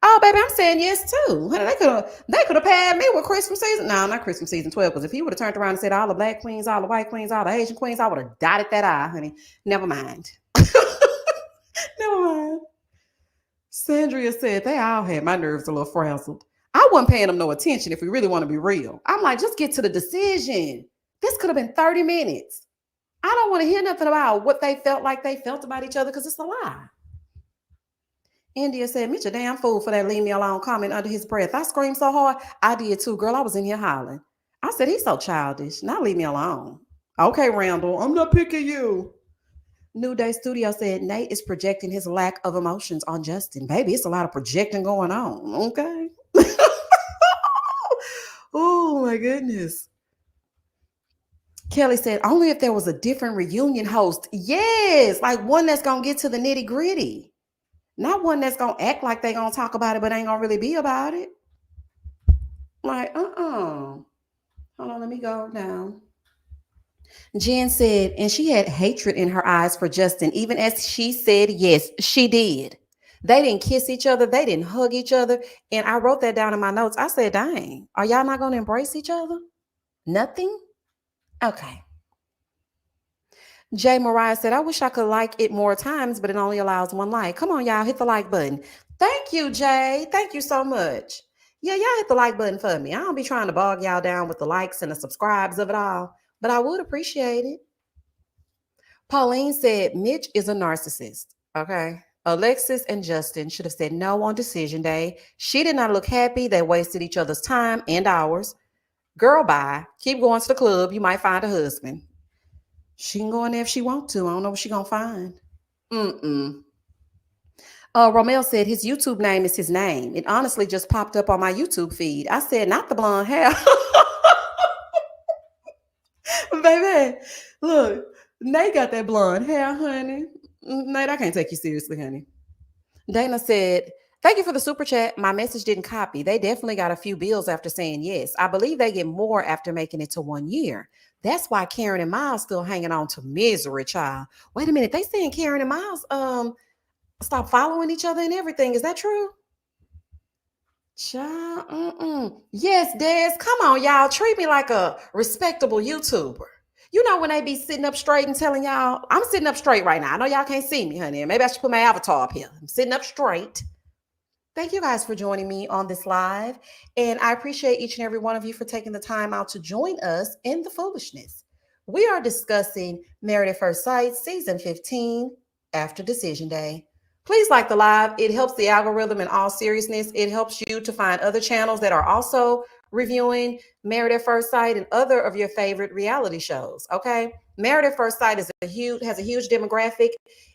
Oh, baby, I'm saying yes too. Honey, they could have paired me with Christmas season. No, not Christmas season 12, because if he would have turned around and said all the black queens, all the white queens, all the Asian queens, I would have dotted that I, honey. Never mind. Never mind. Sandria said they all had my nerves a little frazzled. I wasn't paying them no attention if we really want to be real. I'm like, just get to the decision. This could have been 30 minutes. I don't want to hear nothing about what they felt like they felt about each other because it's a lie. India said, Mitch, a damn fool for that leave me alone comment under his breath. I screamed so hard. I did too, girl. I was in here hollering. I said, he's so childish. Now leave me alone. Okay, Randall, I'm not picking you. New Day Studio said, Nate is projecting his lack of emotions on Justin. Baby, it's a lot of projecting going on. Okay. Oh, my goodness. Kelly said, only if there was a different reunion host. Yes, like one that's going to get to the nitty gritty. Not one that's going to act like they're going to talk about it, but ain't going to really be about it. Like, Hold on, let me go down. Jen said, and she had hatred in her eyes for Justin, even as she said, yes, she did. They didn't kiss each other. They didn't hug each other. And I wrote that down in my notes. I said, dang, are y'all not going to embrace each other? Nothing? Okay. Jay Mariah said, I wish I could like it more times, but it only allows one like. Come on, y'all, hit the like button. Thank you, Jay. Thank you so much. Yeah, y'all hit the like button for me. I don't be trying to bog y'all down with the likes and the subscribes of it all, but I would appreciate it. Pauline said, Mitch is a narcissist. Okay. Alexis and Justin should have said no on decision day. She did not look happy. They wasted each other's time and hours. Girl, bye. Keep going to the club. You might find a husband. She can go in there if she wants to. I don't know what she gonna find. Romel said his YouTube name is his name. It honestly just popped up on my YouTube feed. I said, not the blonde hair. Baby, look, Nate got that blonde hair, honey. Nate, I can't take you seriously, honey. Dana said, thank you for the super chat. My message didn't copy. They definitely got a few bills after saying yes. I believe they get more after making it to 1 year. That's why Karen and Miles still hanging on to misery, child. Wait a minute. They saying Karen and Miles stop following each other and everything. Is that true? Child, yes, Des. Come on, y'all. Treat me like a respectable YouTuber. You know when they be sitting up straight and telling y'all, I'm sitting up straight right now. I know y'all can't see me, honey. Maybe I should put my avatar up here. I'm sitting up straight. Thank you guys for joining me on this live. And I appreciate each and every one of you for taking the time out to join us in the foolishness. We are discussing Married at First Sight, Season 15, After Decision Day. Please like the live. It helps the algorithm in all seriousness. It helps you to find other channels that are also reviewing Married at First Sight and other of your favorite reality shows. Okay. Married at First Sight has a huge demographic,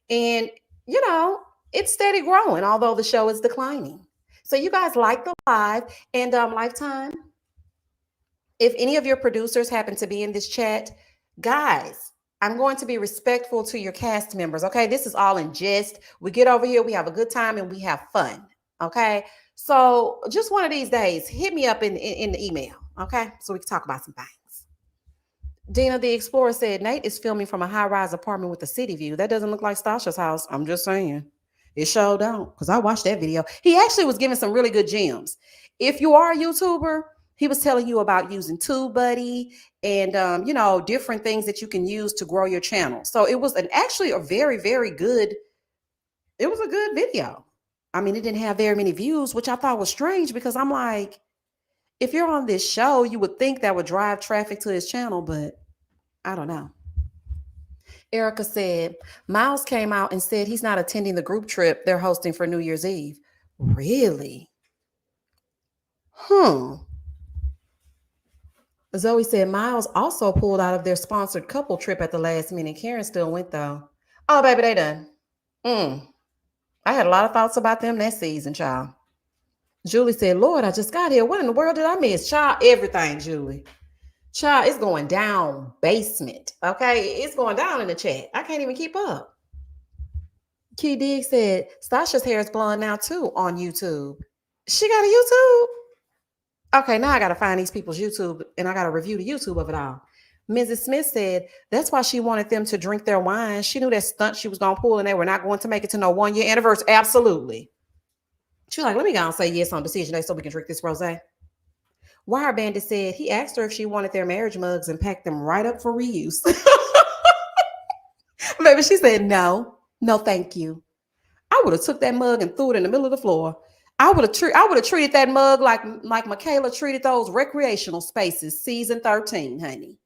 and you know, it's steady growing, although the show is declining. So you guys like the live, and Lifetime, if any of your producers happen to be in this chat, guys, I'm going to be respectful to your cast members. Okay. This is all in jest. We get over here, we have a good time, and we have fun. Okay. So just one of these days, hit me up in the email. Okay. So we can talk about some things. Dina the Explorer said, Nate is filming from a high-rise apartment with a city view. That doesn't look like Stasia's house. I'm just saying. It sure don't, because I watched that video. He actually was giving some really good gems. If you are a YouTuber, he was telling you about using TubeBuddy and different things that you can use to grow your channel. So it was actually a very, very good. It was a good video. I mean, it didn't have very many views, which I thought was strange because I'm like, if you're on this show, you would think that would drive traffic to his channel, but I don't know. Erica said, Miles came out and said he's not attending the group trip they're hosting for New Year's Eve. Really? Zoe said Miles also pulled out of their sponsored couple trip at the last minute. Karen still went though. Oh, baby, they done. I had a lot of thoughts about them that season, child. Julie said, Lord, I just got here. What in the world did I miss? Child, everything, Julie. Child, it's going down basement. Okay, it's going down in the chat. I can't even keep up. Key Dig said, Stasha's hair is blonde now too on YouTube. She got a YouTube? Okay, now I got to find these people's YouTube and I got to review the YouTube of it all. Mrs. Smith said that's why she wanted them to drink their wine. She knew that stunt she was going to pull and they were not going to make it to no 1 year anniversary. Absolutely. She was like, let me go and say yes on decision day so we can drink this rosé. Wire Bandit said he asked her if she wanted their marriage mugs and packed them right up for reuse. Baby, she said no, thank you. I would have took that mug and threw it in the middle of the floor. I would have treated that mug like Michaela treated those recreational spaces season 13, honey.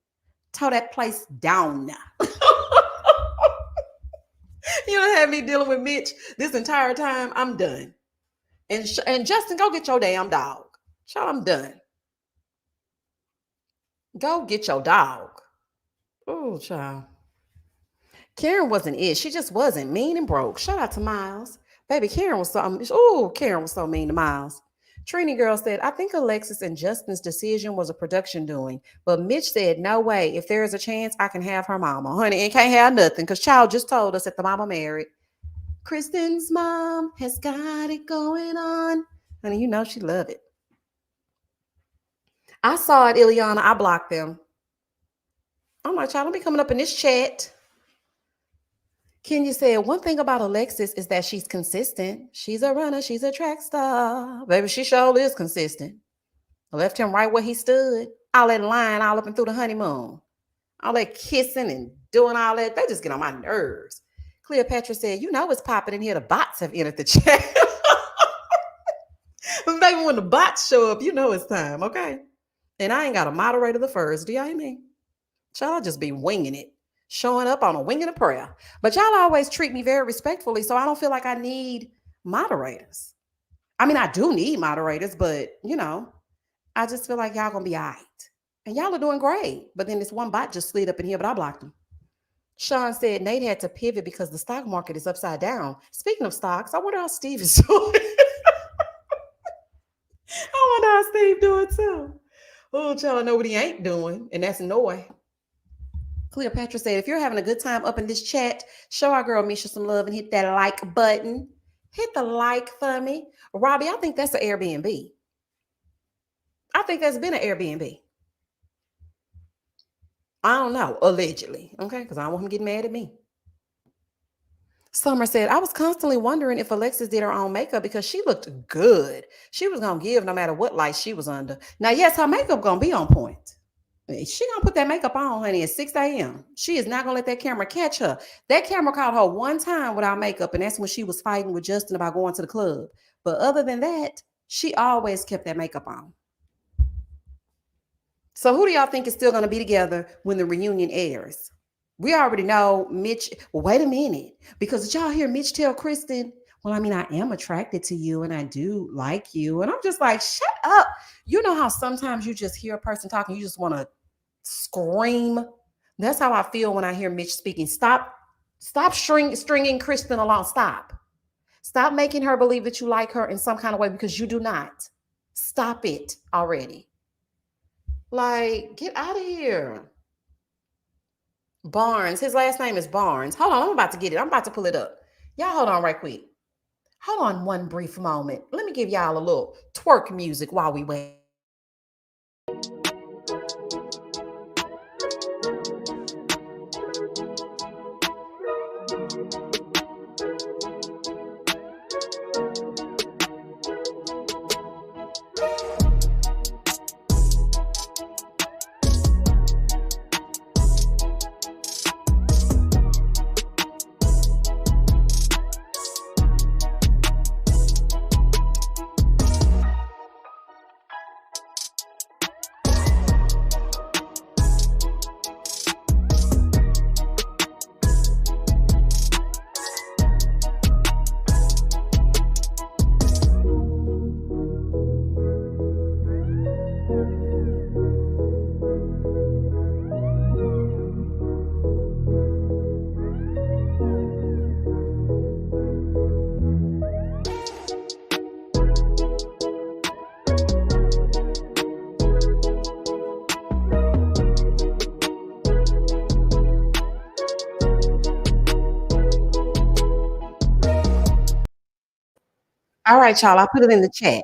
Tore that place down. You don't have me dealing with Mitch this entire time. I'm done. And Justin, go get your damn dog. Child, I'm done. Go get your dog. Oh, child. Karen wasn't it. She just wasn't mean and broke. Shout out to Miles. Baby, Karen was so mean to Miles. Trini Girl said, I think Alexis and Justin's decision was a production doing, but Mitch said, no way. If there is a chance, I can have her mama. Honey, and can't have nothing because child just told us that the mama married. Kristen's mom has got it going on. Honey, you know she love it. I saw it, Ileana. I blocked them. I'm like, child, don't be coming up in this chat. Kenya said, one thing about Alexis is that she's consistent. She's a runner. She's a track star. Baby, she sure is consistent. I left him right where he stood. All that lying all up and through the honeymoon. All that kissing and doing all that. They just get on my nerves. Cleopatra said, you know it's popping in here. The bots have entered the chat. Baby, when the bots show up, you know it's time, okay? And I ain't got a moderator the first. Do y'all hear me? Y'all just be winging it. Showing up on a wing and a prayer. But y'all always treat me very respectfully, so I don't feel like I need moderators. I mean, I do need moderators, but, I just feel like y'all going to be all right. And y'all are doing great. But then this one bot just slid up in here, but I blocked him. Sean said Nate had to pivot because the stock market is upside down. Speaking of stocks, I wonder how Steve is doing. I wonder how Steve doing too. Oh, child, I know what he ain't doing, and that's Noy. Cleopatra said, if you're having a good time up in this chat, show our girl Misha some love and hit that like button. Hit the like for me. Robbie, I think that's an Airbnb. I think that's been an Airbnb. I don't know, allegedly, okay? Because I don't want him getting mad at me. Summer said, I was constantly wondering if Alexis did her own makeup because she looked good. She was going to give no matter what light she was under. Now, yes, her makeup going to be on point. She gonna put that makeup on, honey, at 6 a.m. She is not gonna let that camera catch her. That camera caught her one time without makeup, and that's when she was fighting with Justin about going to the club. But other than that, she always kept that makeup on. So who do y'all think is still gonna be together when the reunion airs? We already know Mitch. Well, wait a minute, because did y'all hear Mitch tell Krysten, well, I mean, I am attracted to you and I do like you. And I'm just like, shut up. You know how sometimes you just hear a person talking, you just want to scream. That's how I feel when I hear Mitch speaking. Stop stringing Krysten along. Stop making her believe that you like her in some kind of way because you do not. Stop it already. Like, get out of here. Barnes. His last name is Barnes. Hold on. I'm about to get it. I'm about to pull it up. Y'all hold on right quick. Hold on one brief moment. Let me give y'all a little twerk music while we wait. All right, y'all. I put it in the chat.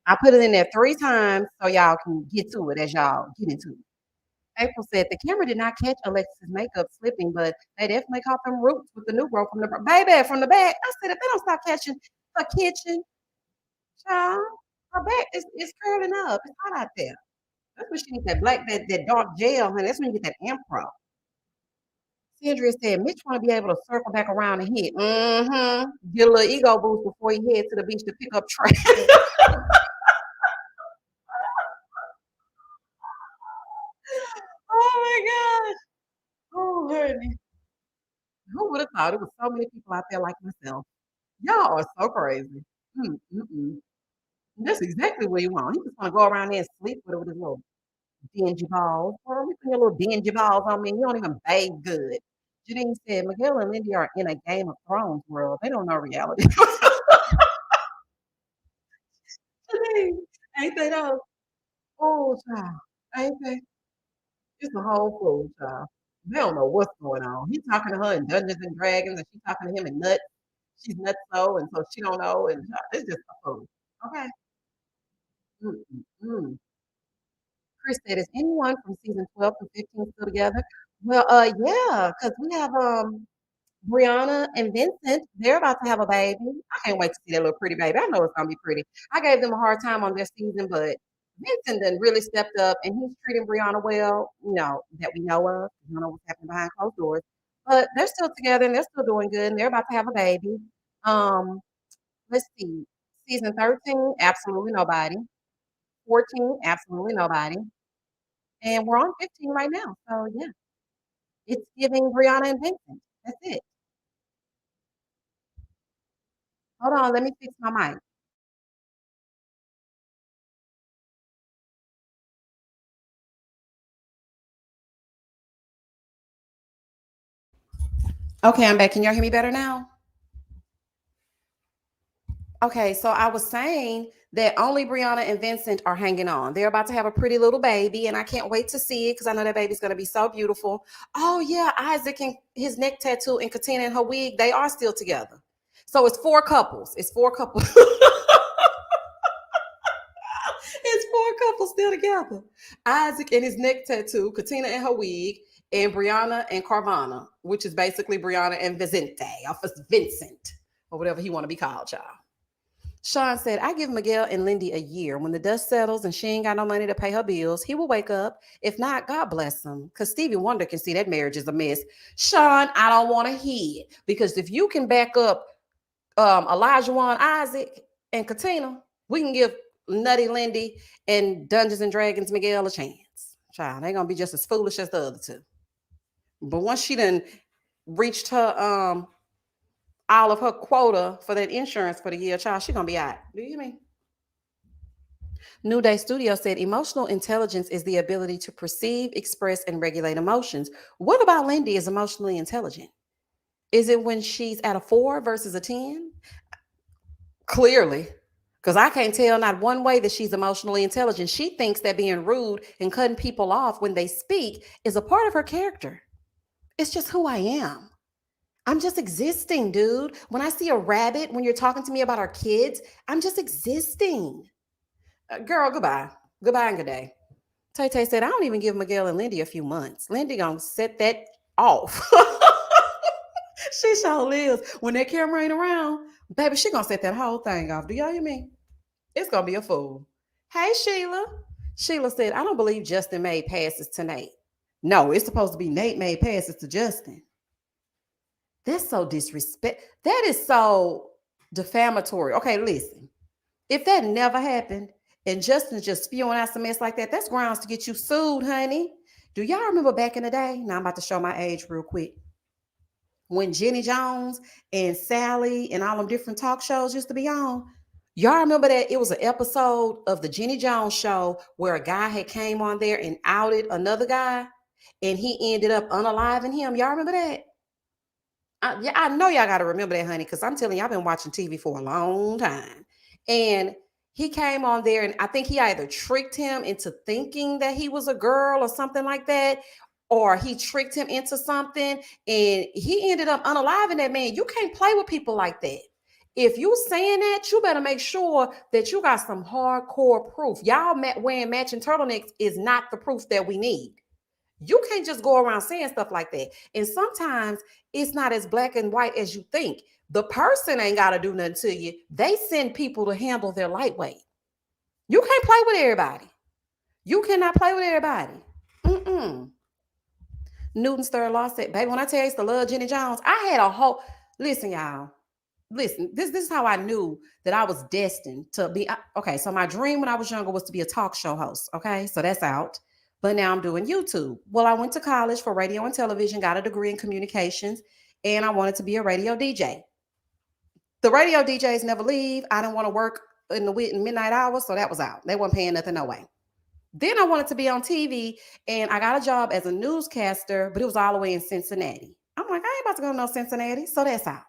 I put it in there 3 times so y'all can get to it as y'all get into it. April said the camera did not catch Alexis' makeup slipping, but they definitely caught them roots with the new growth from the baby from the back. I said if they don't stop catching her kitchen, child, her back is curling up. It's hot out there. That's when she needs that black, that dark gel, honey. That's when you get that Impro. Sandra said Mitch want to be able to circle back around and hit. Mm-hmm. Get a little ego boost before he head to the beach to pick up trash. Oh my gosh. Oh, honey. Who would have thought it was so many people out there like myself? Y'all are so crazy. Mm. That's exactly what you want. He just want to go around there and sleep with his little dingy balls. Well, you put your little dingy balls on me and you don't even bathe good. Janine said, Miguel and Lindy are in a Game of Thrones world. They don't know reality. Janine, ain't they though? Oh, child. Ain't they? It's a whole fool, child. They don't know what's going on. He's talking to her in Dungeons and Dragons, and she's talking to him in Nuts. She's nuts so, and so she don't know, and it's just a fool. Okay. Mm. Chris said, "Is anyone from season 12 to 15 still together?" Well, yeah, because we have Brianna and Vincent. They're about to have a baby. I can't wait to see that little pretty baby. I know it's gonna be pretty. I gave them a hard time on their season, but Vincent then really stepped up and he's treating Brianna well, that we know of. We don't know what's happening behind closed doors. But they're still together and they're still doing good and they're about to have a baby. Um, let's see. Season 13, absolutely nobody. 14, absolutely nobody. And we're on 15 right now. So yeah, it's giving Brianna and Vincent. That's it. Hold on, let me fix my mic. Okay, I'm back. Can y'all hear me better now? Okay, so I was saying that only Brianna and Vincent are hanging on. They're about to have a pretty little baby, and I can't wait to see it because I know that baby's going to be so beautiful. Oh, yeah, Isaac and his neck tattoo and Katina and her wig, they are still together. So it's 4 couples. It's 4 couples. It's 4 couples still together. Isaac and his neck tattoo, Katina and her wig, and Brianna and Carvana, which is basically Brianna and Vicente, or Vincent, or whatever he want to be called, y'all. Sean said, I give Miguel and Lindy a year. When the dust settles and she ain't got no money to pay her bills, he will wake up. If not, God bless him. Because Stevie Wonder can see that marriage is a mess. Sean, I don't want to hear it. Because if you can back up Elijah Wan, Isaac, and Katina, we can give Nutty Lindy and Dungeons and Dragons Miguel a chance. Child, they're gonna be just as foolish as the other two. But once she done reached her all of her quota for that insurance for the year, child, she gonna be out. Do you mean? New Day Studio said emotional intelligence is the ability to perceive, express, and regulate emotions. What about Lindy is emotionally intelligent? Is it when she's at a 4 versus a 10? Clearly, because I can't tell not one way that she's emotionally intelligent. She thinks that being rude and cutting people off when they speak is a part of her character. It's just who I am. I'm just existing, dude. When I see a rabbit, when you're talking to me about our kids, I'm just existing. Girl, goodbye. Goodbye and good day. Tay Tay said, I don't even give Miguel and Lindy a few months. Lindy gonna set that off. She sure lives. When that camera ain't around, baby, she gonna set that whole thing off. Do y'all hear me? It's gonna be a fool. Hey, Sheila. Sheila said, I don't believe Justin made passes to Nate. No, it's supposed to be Nate made passes to Justin. That's so disrespect. That is so defamatory. Okay, listen. If that never happened and Justin's just spewing out some mess like that, that's grounds to get you sued, honey. Do y'all remember back in the day? Now I'm about to show my age real quick. When Jenny Jones and Sally and all them different talk shows used to be on, y'all remember that it was an episode of the Jenny Jones show where a guy had came on there and outed another guy and he ended up unaliving him. Y'all remember that? Yeah, I know y'all got to remember that, honey, because I'm telling you, I've been watching TV for a long time. And he came on there, and I think he either tricked him into thinking that he was a girl or something like that, or he tricked him into something, and he ended up unaliving that man. You can't play with people like that. If you saying that, you better make sure that you got some hardcore proof. Y'all wearing matching turtlenecks is not the proof that we need. You can't just go around saying stuff like that. And sometimes it's not as black and white as you think. The person ain't got to do nothing to you. They send people to handle their lightweight. You can't play with everybody. You cannot play with everybody. Newton's third law said, baby, when I tell you I used to love Jenny Jones, I had a whole, listen, y'all. Listen, this is how I knew that I was destined to be. Okay, so my dream when I was younger was to be a talk show host. Okay, so that's out. But now I'm doing YouTube. Well, I went to college for radio and television, got a degree in communications, and I wanted to be a radio DJ. The radio DJs never leave. I didn't want to work in the midnight hours, so that was out. They weren't paying nothing, no way. Then I wanted to be on TV, and I got a job as a newscaster, but it was all the way in Cincinnati. I'm like, I ain't about to go to no Cincinnati, so that's out.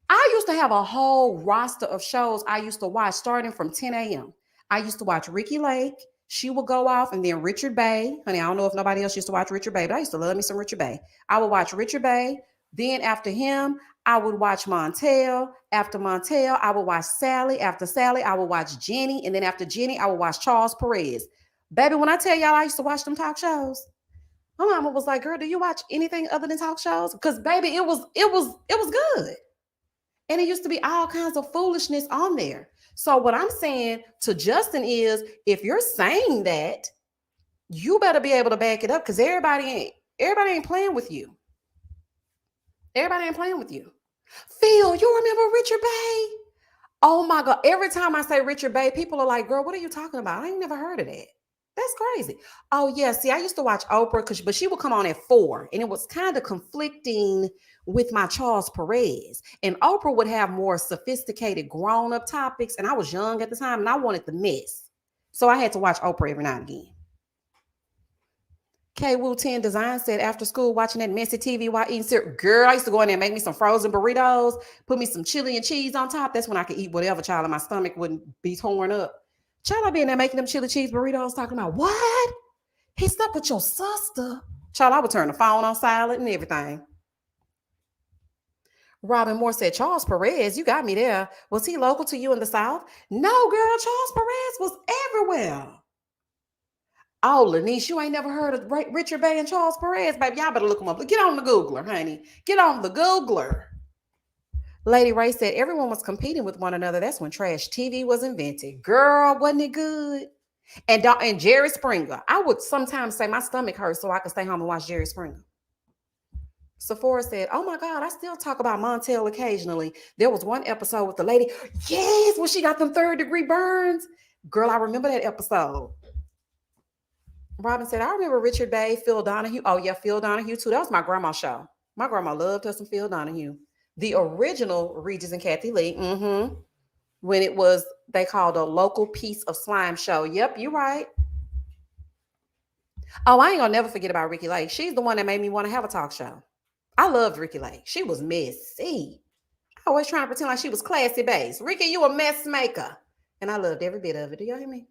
I used to have a whole roster of shows I used to watch starting from 10 a.m. I used to watch Ricky Lake. She would go off, and then Richard Bay. Honey, I don't know if nobody else used to watch Richard Bay, but I used to love me some Richard Bay. I would watch Richard Bay. Then after him, I would watch Montel. After Montel, I would watch Sally. After Sally, I would watch Jenny. And then after Jenny, I would watch Charles Perez. Baby, when I tell y'all I used to watch them talk shows, my mama was like, girl, do you watch anything other than talk shows? Because baby, it was good. And it used to be all kinds of foolishness on there. So what I'm saying to Justin is, if you're saying that, you better be able to back it up, because everybody ain't playing with you. Everybody ain't playing with you. Phil, you remember Richard Bay? Oh my God. Every time I say Richard Bay, people are like, girl, what are you talking about? I ain't never heard of that. That's crazy. Oh yeah. See, I used to watch Oprah, but she would come on at 4, and it was kind of conflicting with my Charles Perez. And Oprah would have more sophisticated grown-up topics. And I was young at the time, and I wanted the mess. So I had to watch Oprah every now and again. K Wu 10 Design said, after school, watching that messy TV while eating cereal. Girl, I used to go in there and make me some frozen burritos, put me some chili and cheese on top. That's when I could eat whatever, child, and my stomach wouldn't be torn up. Child, I be in there making them chili cheese burritos, talking about, what? He slept with your sister. Child, I would turn the phone on silent and everything. Robin Moore said, Charles Perez, you got me there. Was he local to you in the South? No, girl, Charles Perez was everywhere. Oh, Lanice, you ain't never heard of Richard Bay and Charles Perez, baby. Y'all better look them up. Get on the Googler, honey. Get on the Googler. Lady Ray said, everyone was competing with one another. That's when trash TV was invented. Girl, wasn't it good? And Jerry Springer. I would sometimes say my stomach hurts so I could stay home and watch Jerry Springer. Sephora said, oh my God, I still talk about Montel occasionally. There was one episode with the lady. Yes, when she got them 3rd-degree burns. Girl, I remember that episode. Robin said, I remember Richard Bay, Phil Donahue. Oh, yeah, Phil Donahue, too. That was my grandma's show. My grandma loved her some Phil Donahue. The original Regis and Kathy Lee. When it was, they called a local piece of slime show. Yep, you're right. Oh, I ain't gonna never forget about Ricky Lake. She's the one that made me want to have a talk show. I loved Ricky Lake. She was messy. I always trying to pretend like she was classy based. Ricky, you a mess maker. And I loved every bit of it. Do y'all hear me?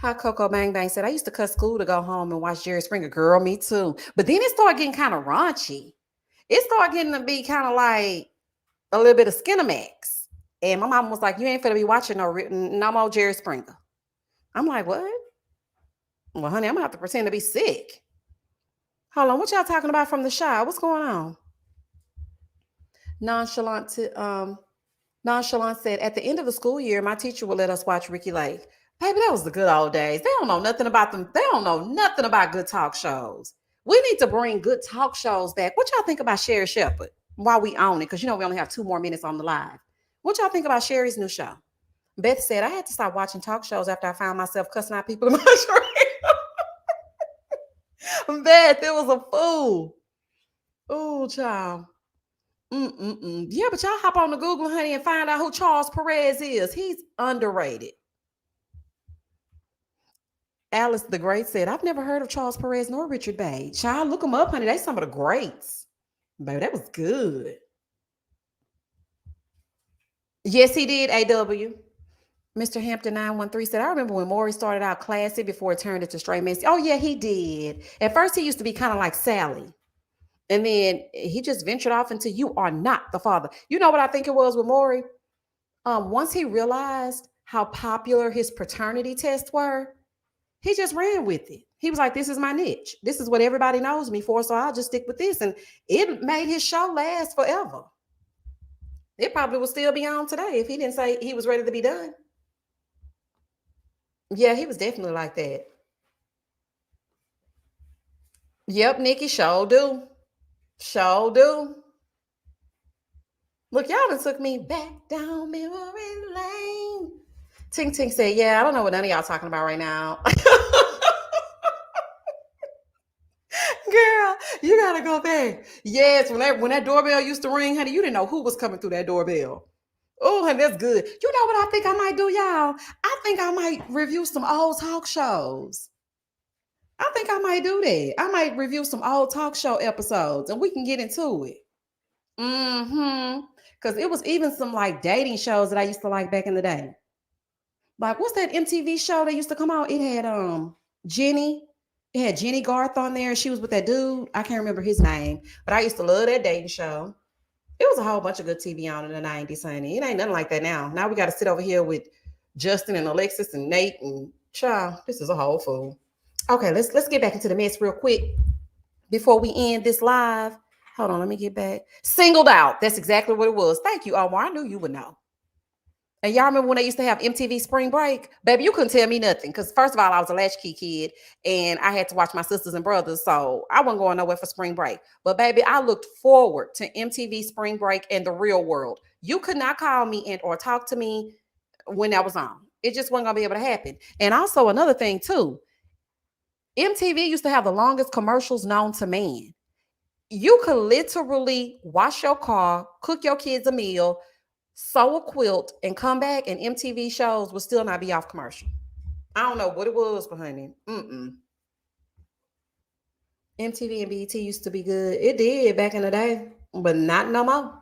Hot Cocoa Bang Bang said, I used to cut school to go home and watch Jerry Springer. Girl, me too. But then it started getting kind of raunchy. It started getting to be kind of like a little bit of Skinamax. And my mom was like, you ain't finna be watching no more Jerry Springer. I'm like, what? Well, honey, I'm gonna have to pretend to be sick. Hold on, what y'all talking about from the Shy? What's going on? Nonchalant said, at the end of the school year, my teacher would let us watch Ricky Lake. Baby, that was the good old days. They don't know nothing about them. They don't know nothing about good talk shows. We need to bring good talk shows back. What y'all think about Sherri Shepherd while we own it? Because we only have 2 more minutes on the live. What y'all think about Sherry's new show? Beth said, I had to stop watching talk shows after I found myself cussing out people in my dream. Beth, it was a fool. Oh, child. Yeah, but y'all hop on the Google, honey, and find out who Charles Perez is. He's underrated. Alice the Great said, I've never heard of Charles Perez nor Richard Bay. Child, look them up, honey. They some of the greats. Baby, that was good. Yes, he did, AW. Mr. Hampton 913 said, I remember when Maury started out classy before it turned into straight messy. Oh, yeah, he did. At first, he used to be kind of like Sally. And then he just ventured off into you are not the father. You know what I think it was with Maury? Once he realized how popular his paternity tests were, he just ran with it. He was like, this is my niche. This is what everybody knows me for. So I'll just stick with this. And it made his show last forever. It probably would still be on today if he didn't say he was ready to be done. Yeah, he was definitely like that. Yep, Nikki, sure do. Sure do. Look, y'all done took me back down memory lane. Tink Tink said, yeah, I don't know what none of y'all talking about right now. Girl, you gotta go back. Yes, when that doorbell used to ring, honey, you didn't know who was coming through that doorbell. Oh, honey, that's good. You know what I think I might do, y'all? I think I might review some old talk shows. I think I might do that. I might review some old talk show episodes and we can get into it. Mm-hmm. Because it was even some like dating shows that I used to like back in the day. Like, what's that MTV show that used to come out? It had Jenny. It had Jenny Garth on there. She was with that dude. I can't remember his name, but I used to love that dating show. It was a whole bunch of good TV on in the 90s, honey. It ain't nothing like that now. Now we got to sit over here with Justin and Alexis and Nate and child. This is a whole fool. Okay, let's get back into the mess real quick before we end this live. Hold on, let me get back. Singled out. That's exactly what it was. Thank you, Omar. I knew you would know. And y'all remember when they used to have MTV Spring Break? Baby, you couldn't tell me nothing. Because first of all, I was a latchkey kid and I had to watch my sisters and brothers. So I wasn't going nowhere for spring break. But baby, I looked forward to MTV Spring Break and the real world. You could not call me and or talk to me when that was on. It just wasn't gonna be able to happen. And also another thing too, MTV used to have the longest commercials known to man. You could literally wash your car, cook your kids a meal, sew a quilt, and come back, and MTV shows will still not be off commercial. I don't know what it was, but honey, MTV and BET used to be good. It did back in the day, but not no more.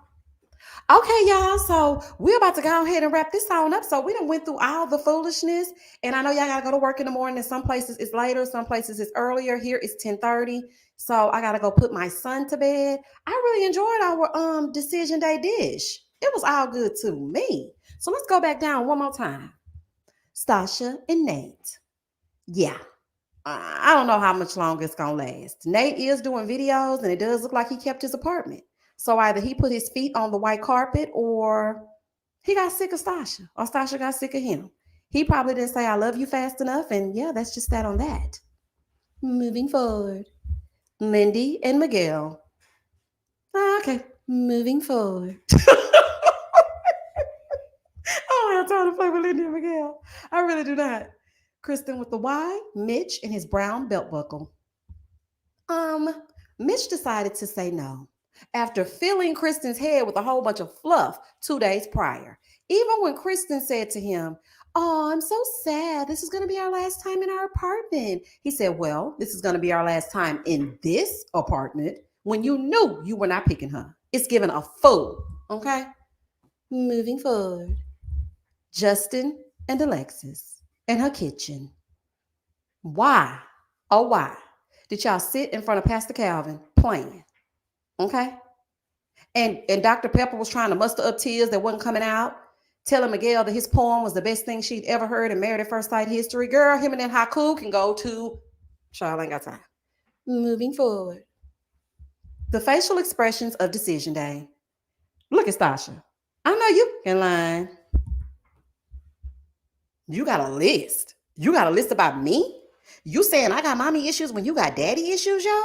Okay, y'all. So we're about to go ahead and wrap this on up. So we done went through all the foolishness, and I know y'all gotta go to work in the morning. And some places it's later, some places it's earlier. Here it's 10:30. So I gotta go put my son to bed. I really enjoyed our decision day dish. It was all good to me. So let's go back down one more time. Stacia and Nate. Yeah. I don't know how much longer it's gonna last. Nate is doing videos, and it does look like he kept his apartment. So either he put his feet on the white carpet, or he got sick of Stacia, or Stacia got sick of him. He probably didn't say "I love you" fast enough, and yeah, that's just that on that. Moving forward, Lindy and Miguel. Okay, moving forward. I don't have time to play with Lindy and Miguel. I really do not. Krysten with the Y, Mitch and his brown belt buckle. Mitch decided to say no after filling Krysten's head with a whole bunch of fluff 2 days prior. Even when Krysten said to him, "Oh, I'm so sad. This is going to be our last time in our apartment." He said, "Well, this is going to be our last time in this apartment," when you knew you were not picking her. It's given a fool. Okay? Moving forward. Justin and Alexis in her kitchen. Why? Oh, why did y'all sit in front of Pastor Calvin playing? Okay. And Dr. Pepper was trying to muster up tears that wasn't coming out, telling Miguel that his poem was the best thing she'd ever heard in Married at First Sight history. Girl, him and that haiku can go to, Charlotte ain't got time. Moving forward. The facial expressions of decision day. Look at Stacia. I know you can lie. You got a list. You got a list about me? You saying I got mommy issues when you got daddy issues, yo?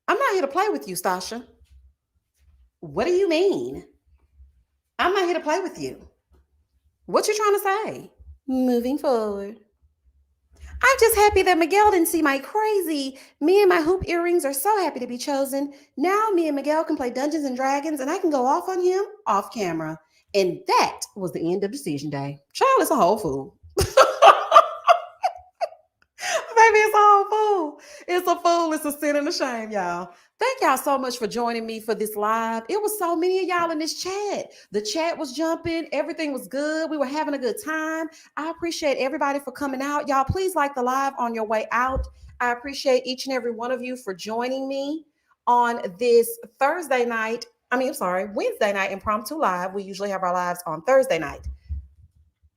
I'm not here to play with you, Stacia. What do you mean? I'm not here to play with you. What you trying to say? Moving forward. I'm just happy that Miguel didn't see my crazy. Me and my hoop earrings are so happy to be chosen. Now me and Miguel can play Dungeons and Dragons and I can go off on him off camera. And that was the end of decision day. Child is a whole fool. Baby, it's a whole fool. It's a fool. It's a sin and a shame, y'all. Thank y'all so much for joining me for this live. It was so many of y'all in this chat. The chat was jumping. Everything was good. We were having a good time. I appreciate everybody for coming out. Y'all, please like the live on your way out. I appreciate each and every one of you for joining me. on this Wednesday night impromptu live. We usually have our lives on Thursday night.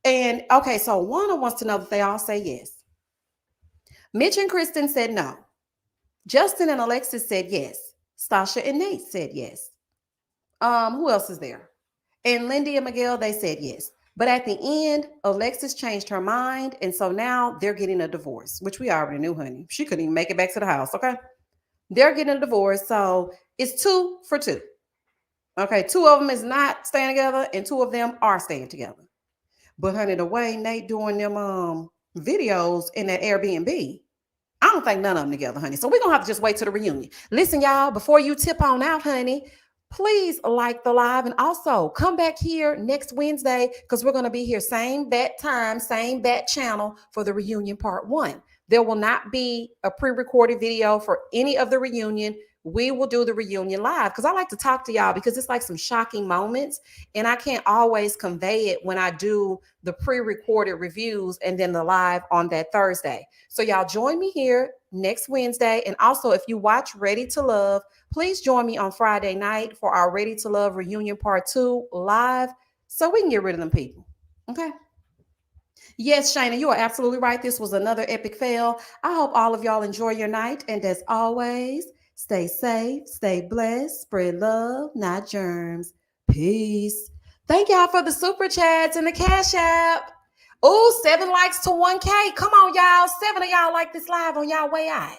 And okay, so Juana wants to know that they all say yes. Mitch and Krysten said no. Justin and Alexis said yes. Stacia and Nate said yes. Who else is there? And Lindy and Miguel, they said yes. But at the end, Alexis changed her mind. And so now they're getting a divorce, which we already knew, honey. She couldn't even make it back to the house, okay? They're getting a divorce. So it's 2 for 2. Okay, 2 of them is not staying together and 2 of them are staying together. But honey, the way Nate doing them videos in that Airbnb, I don't think none of them together, honey. So we're going to have to just wait till the reunion. Listen, y'all, before you tip on out, honey, please like the live and also come back here next Wednesday because we're going to be here same bat time, same bat channel for the reunion part 1. There will not be a pre-recorded video for any of the reunion. We will do the reunion live because I like to talk to y'all because it's like some shocking moments and I can't always convey it when I do the pre-recorded reviews and then the live on that Thursday. So y'all join me here next Wednesday. And also if you watch Ready to Love, please join me on Friday night for our Ready to Love reunion part 2 live so we can get rid of them people. Okay. Yes, Shayna, you are absolutely right. This was another epic fail. I hope all of y'all enjoy your night. And as always, stay safe, stay blessed, spread love, not germs. Peace. Thank y'all for the super chats and the Cashapp. Oh, 7 likes to 1K. Come on, y'all. 7 of y'all like this live on y'all way out.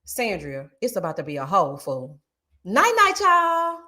Sandria, it's about to be a whole fool. Night, night, y'all.